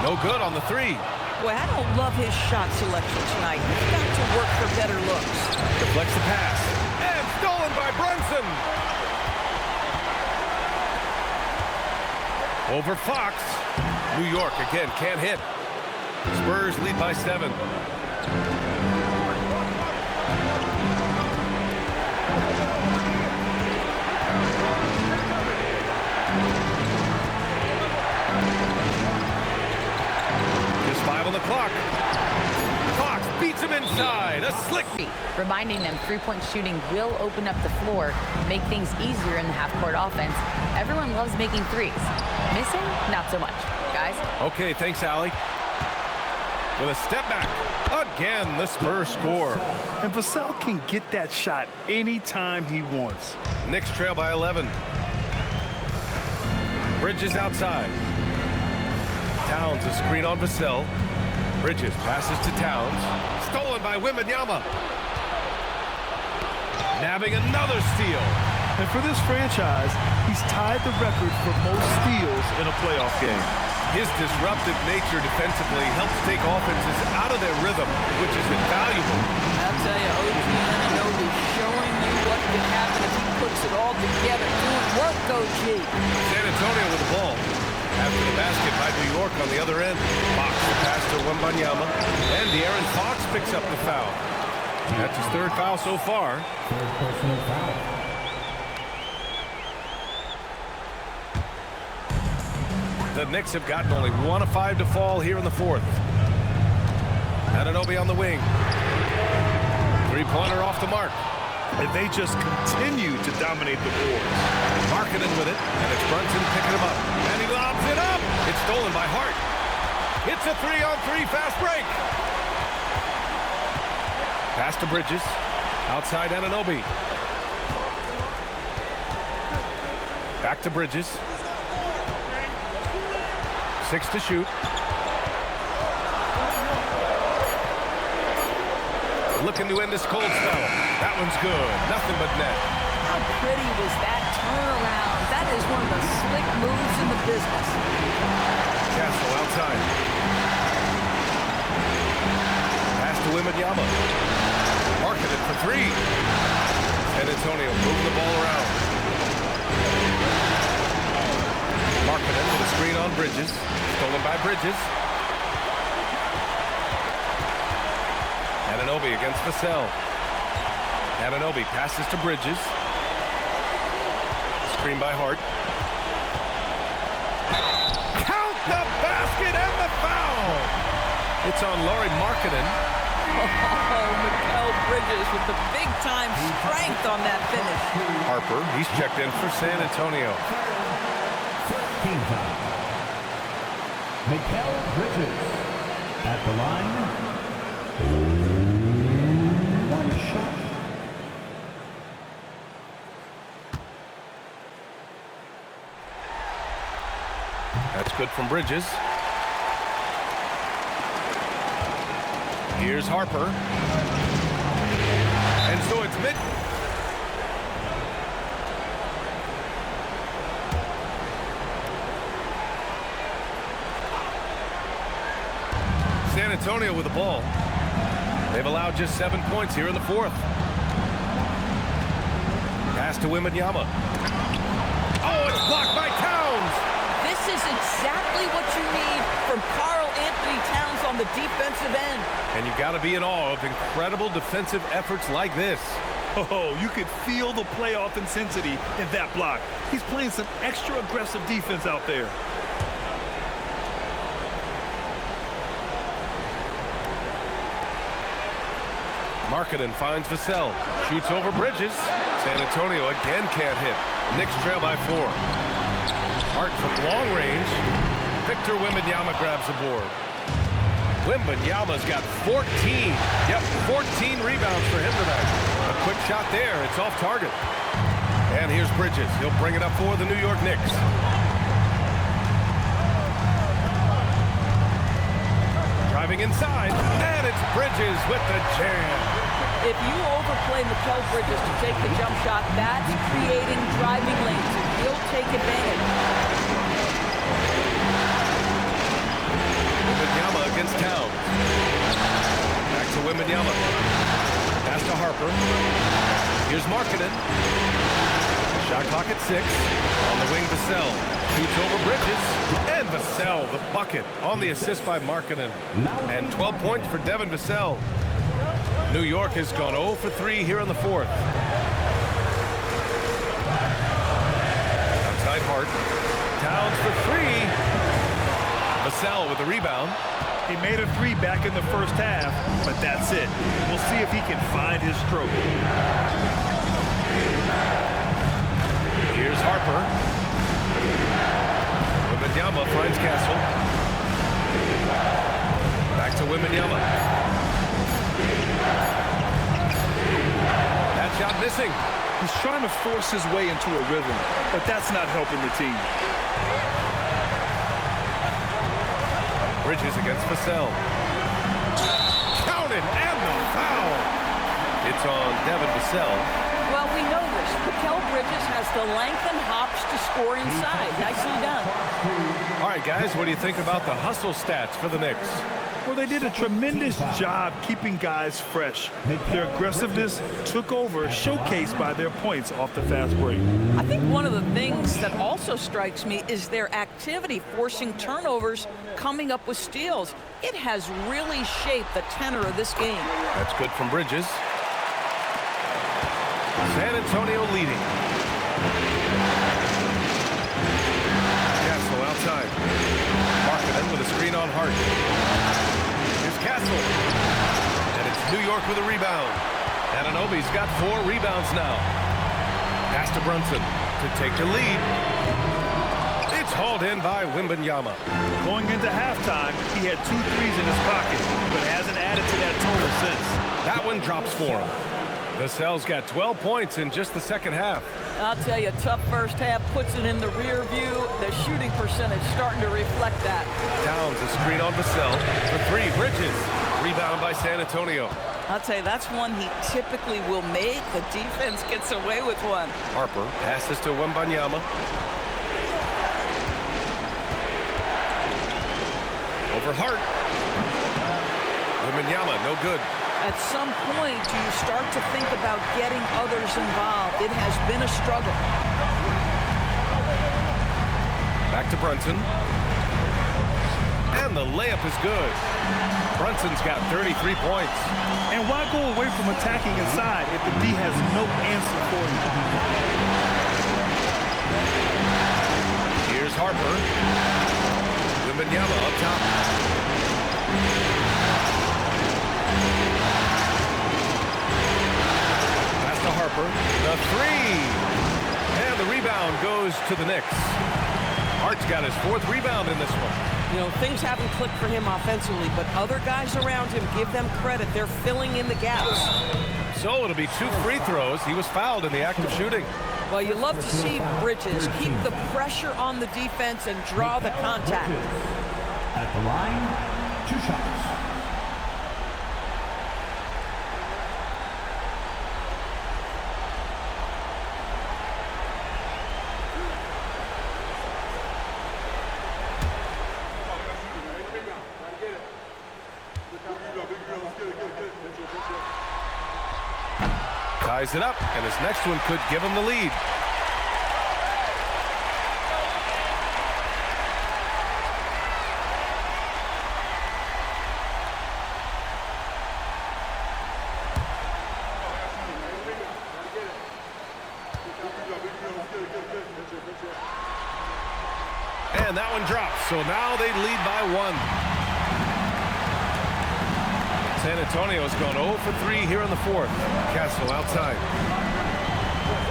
No good on the 3. Boy, I don't love his shot selection tonight. He's got to work for better looks. Deflects the pass. And stolen by Brunson. Over Fox. New York again can't hit. Spurs lead by 7. Just 5 on the clock. Fox beats him inside. A slick. Reminding them 3-point shooting will open up the floor, make things easier in the half-court offense. Everyone loves making 3s. Missing? Not so much. Guys? Okay, thanks, Allie. with a step back. Again, the Spurs score. And Vassell can get that shot anytime he wants. Knicks trail by 11. Bridges outside. Towns a screen on Vassell. Bridges passes to Towns. Stolen by Wembanyama. Nabbing another steal. And for this franchise, he's tied the record for most steals in a playoff game. His disruptive nature defensively helps take offenses out of their rhythm, which is invaluable. I'll tell you, OG Anunoby showing you what can happen if he puts it all together. Doing work, OG. San Antonio with the ball. After the basket by New York on the other end. Fox the pass to Wembanyama. And De'Aaron Fox picks up the foul. That's his third foul so far. Third personal foul. The Knicks have gotten only 1 of 5 to fall here in the fourth. Anunoby on the wing. Three-pointer off the mark. And they just continue to dominate the boards. Markkanen with it, and it's Brunson picking him up. And he lobs it up. It's stolen by Hart. It's a 3-on-3 fast break. Pass to Bridges. Outside Anunoby. Back to Bridges. 6 to shoot. Looking to end this cold spell. That one's good. Nothing but net. How pretty was that turnaround? That is one of the slick moves in the business. Castle outside. Pass to Wembanyama. Marking it for 3. San Antonio moving the ball around. Markkanen with a screen on Bridges. Stolen by Bridges. Anunoby against Vassell. Anunoby passes to Bridges. Screen by Hart. Count the basket and the foul! It's on Lauri Markkanen. Oh, Mikal Bridges with the big-time strength on that finish. Harper, he's checked in for San Antonio. Team foul. Mikal Bridges at the line. 1 shot. That's good from Bridges. Here's Harper. And so it's mid. San Antonio with the ball. They've allowed just 7 points here in the fourth. Pass to Wembanyama. Oh, it's blocked by Towns. This is exactly what you need from Karl Anthony Towns on the defensive end. And you got to be in awe of incredible defensive efforts like this. Oh, you could feel the playoff intensity in that block. He's playing some extra aggressive defense out there. Markkanen finds Vassell. Shoots over Bridges. San Antonio again can't hit. Knicks trail by 4. Hart from long range. Victor Wembanyama grabs the board. Wembanyama's got 14. Yep, 14 rebounds for him tonight. A quick shot there. It's off target. And here's Bridges. He'll bring it up for the New York Knicks. Driving inside. And it's Bridges with the jam. If you overplay Mikal Bridges to take the jump shot, that's creating driving lanes, and he'll take advantage. Wembanyama against Towns. Back to Wembanyama. Pass to Harper. Here's Markkanen. Shot clock at 6. On the wing, Vassell. Shoots over Bridges. And Vassell, the bucket, on the assist by Markkanen. And 12 points for Devin Vassell. New York has gone 0 for 3 here in the fourth. Outside Hart. Towns for 3. Vassell with the rebound. He made a 3 back in the first half, but that's it. We'll see if he can find his stroke. Here's Harper. Wembanyama finds Castle. Back to Wembanyama. That shot missing. He's trying to force his way into a rhythm, but that's not helping the team. Bridges against Vassell. Counted, and the foul. It's on Devin Vassell. Well, we know this. Mikal Bridges has the length and hops to score inside. Nicely done. All right, guys, what do you think about the hustle stats for the Knicks? Well, they did a tremendous job keeping guys fresh. Their aggressiveness took over, showcased by their points off the fast break. I think one of the things that also strikes me is their activity, forcing turnovers, coming up with steals. It has really shaped the tenor of this game. That's good from Bridges. San Antonio leading. Castle outside. Markkanen with a screen on Hart. Here's Castle. And it's New York with a rebound. Anunoby's got 4 rebounds now. Pass to Brunson to take the lead. It's hauled in by Wembanyama. Going into halftime, he had 2 threes in his pocket, but hasn't added to that total since. That one drops for him. Vassell's got 12 points in just the second half. I'll tell you, tough first half puts it in the rear view. The shooting percentage starting to reflect that. Downs a screen on Vassell for 3. Bridges. Rebound by San Antonio. I'll tell you, that's one he typically will make. The defense gets away with one. Harper passes to Wembanyama. Over Hart. Wembanyama, no good. At some point, you start to think about getting others involved. It has been a struggle. Back to Brunson. And the layup is good. Brunson's got 33 points. And why go away from attacking inside if the D has no answer for you? Here's Harper. Wembanyama up top. Harper, the 3, and the rebound goes to the Knicks. Hart's got his 4th rebound in this one. You know, things haven't clicked for him offensively, but other guys around him, give them credit. They're filling in the gaps. So it'll be 2 free throws. He was fouled in the act of shooting. Well, you love to see Bridges keep the pressure on the defense and draw the contact. At the line, 2 shots. Ties it up, and his next one could give him the lead. And that one drops, so now they lead by 1. San Antonio's gone 0 for 3 here in the 4th. Castle outside.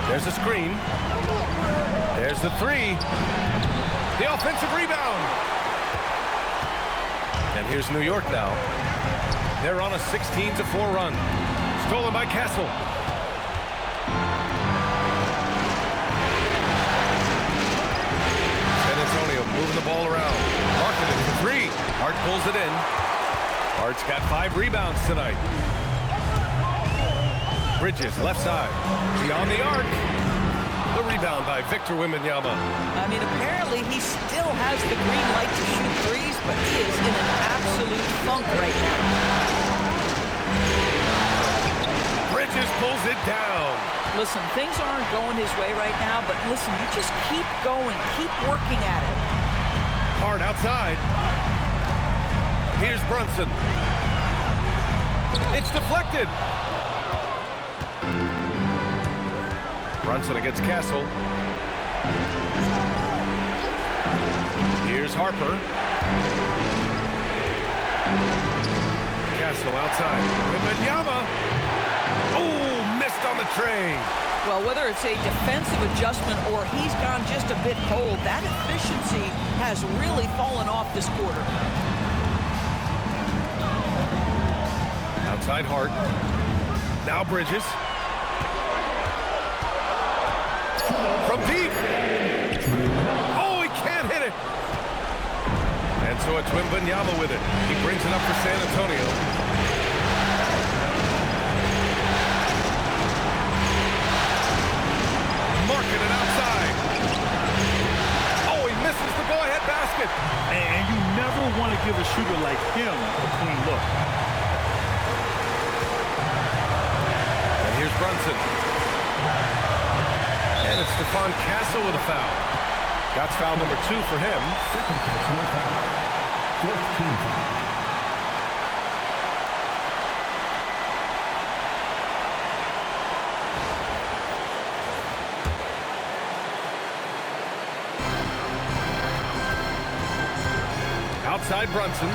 There's a screen. There's the 3. The offensive rebound. And here's New York now. They're on a 16-4 run. Stolen by Castle. San Antonio moving the ball around. Markkanen for 3. Hart pulls it in. Hart's got 5 rebounds tonight. Bridges, left side. Beyond the arc. The rebound by Victor Wembanyama. I mean, apparently he still has the green light to shoot threes, but he is in an absolute funk right now. Bridges pulls it down. Listen, things aren't going his way right now, but listen, you just keep going, keep working at it. Hart outside. Here's Brunson. It's deflected. Brunson against Castle. Here's Harper. Castle outside. Wembanyama. Oh, missed on the tray. Well, whether it's a defensive adjustment or he's gone just a bit cold, that efficiency has really fallen off this quarter. Outside Hart. Now Bridges. From deep. Oh, he can't hit it. And so it's Wembanyama with it. He brings it up for San Antonio. Marking it outside. Oh, he misses the go-ahead basket. And you never want to give a shooter like him a clean look. And here's Brunson. And it's Stephon Castle with a foul. That's foul number 2 for him. Second personal foul. 14th foul. Outside Brunson.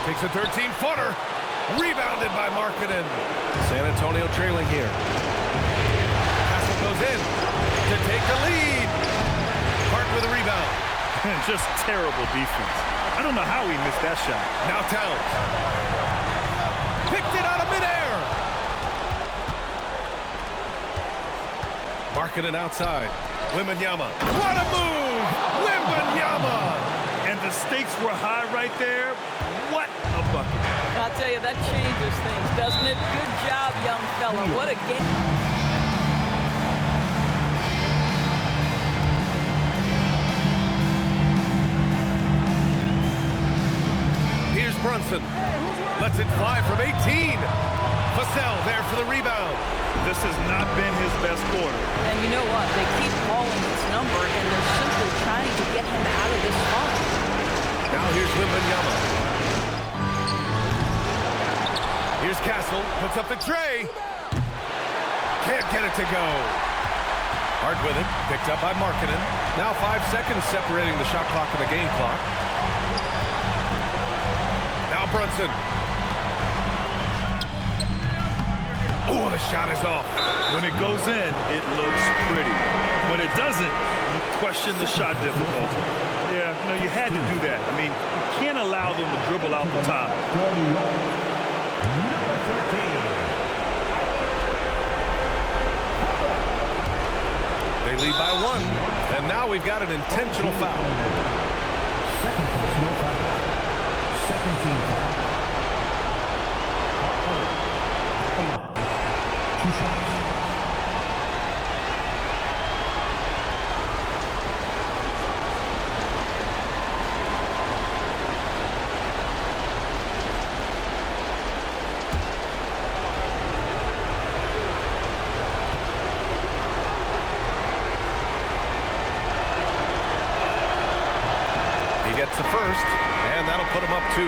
Takes a 13-footer. Rebounded by Markkanen. San Antonio trailing here. Castle goes in to take the lead. Hart with a rebound. Just terrible defense. I don't know how he missed that shot. Now Towns. Picked it out of midair. Markkanen outside. Wembanyama. What a move! Wembanyama! And the stakes were high right there. What a bucket. I'll tell you, that changes things, doesn't it? Good job, young fella. What a game. Here's Brunson. Lets it fly from 18. Vassell there for the rebound. This has not been his best quarter. And you know what? They keep calling his number, and they're simply trying to get him out of this funk. Now here's Wembanyama. Here's Castle. Puts up the tray. Can't get it to go. Hart with it. Picked up by Markkanen. Now 5 seconds separating the shot clock and the game clock. Now Brunson. Oh, the shot is off. When it goes in, it looks pretty. When it doesn't, you question the shot difficulty. Yeah, no, you had to do that. I mean, you can't allow them to dribble out the top. Number 13. They lead by 1, and now we've got an intentional foul. Second personal foul. Second team foul. Two shots. He gets the first, and that'll put him up 2.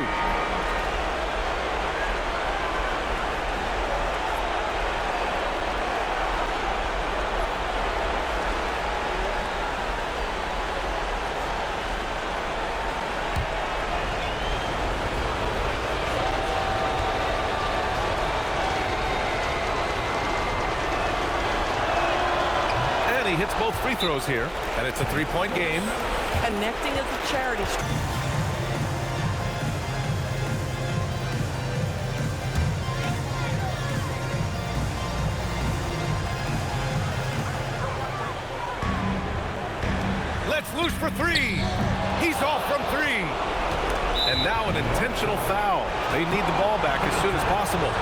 And he hits both free throws here, and it's a 3-point game. Connecting as a charity. Let's loose for 3. He's off from 3. And now an intentional foul. They need the ball back as soon as possible.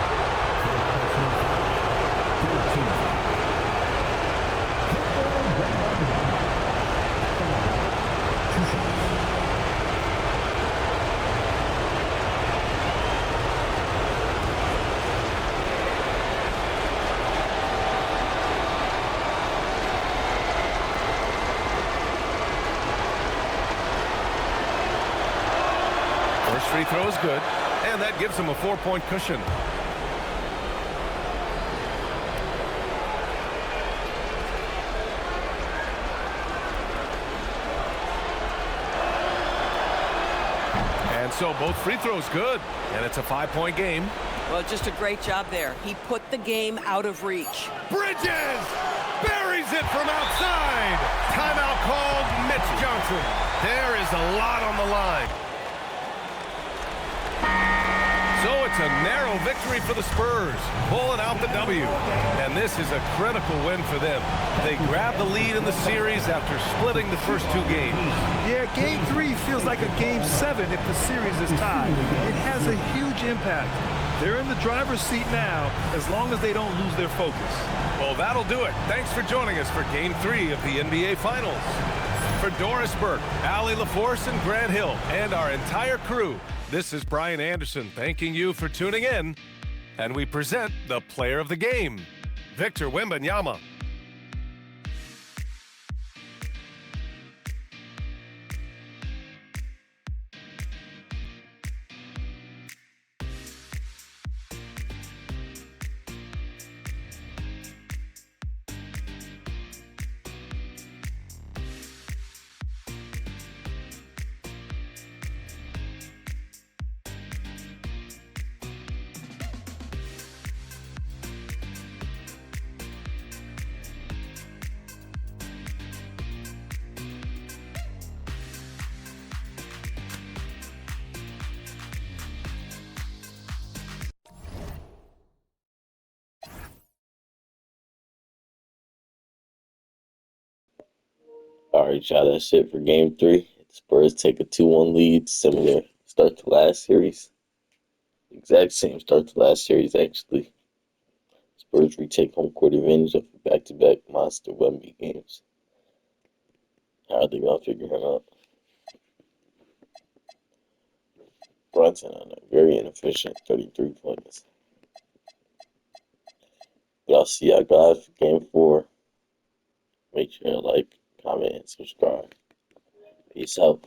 First free throw is good, and that gives him a 4-point cushion. And so both free throws good, and it's a 5-point game. Well, just a great job there. He put the game out of reach. Bridges buries it from outside. Timeout called. Mitch Johnson. There is a lot on the line. So it's it's a narrow victory for the Spurs, pulling out the W. And this is a critical win for them. They grab the lead in the series after splitting the first 2 games. Yeah, Game 3 feels like a Game 7 if the series is tied. It has a huge impact. They're in the driver's seat now as long as they don't lose their focus. Well, that'll do it. Thanks for joining us for Game 3 of the NBA Finals. For Doris Burke, Allie LaForce, and Grant Hill, and our entire crew, this is Brian Anderson thanking you for tuning in, and we present the player of the game, Victor Wembanyama. All right, y'all, that's it for Game 3. The Spurs take a 2-1 lead, similar start to last series. Exact same start to last series, actually. Spurs retake home court advantage of back-to-back monster Wemby games. How are they going to figure him out? Brunson on a very inefficient 33 points. Y'all see y'all guys for Game 4. Make sure to like, comment, and subscribe. Peace out.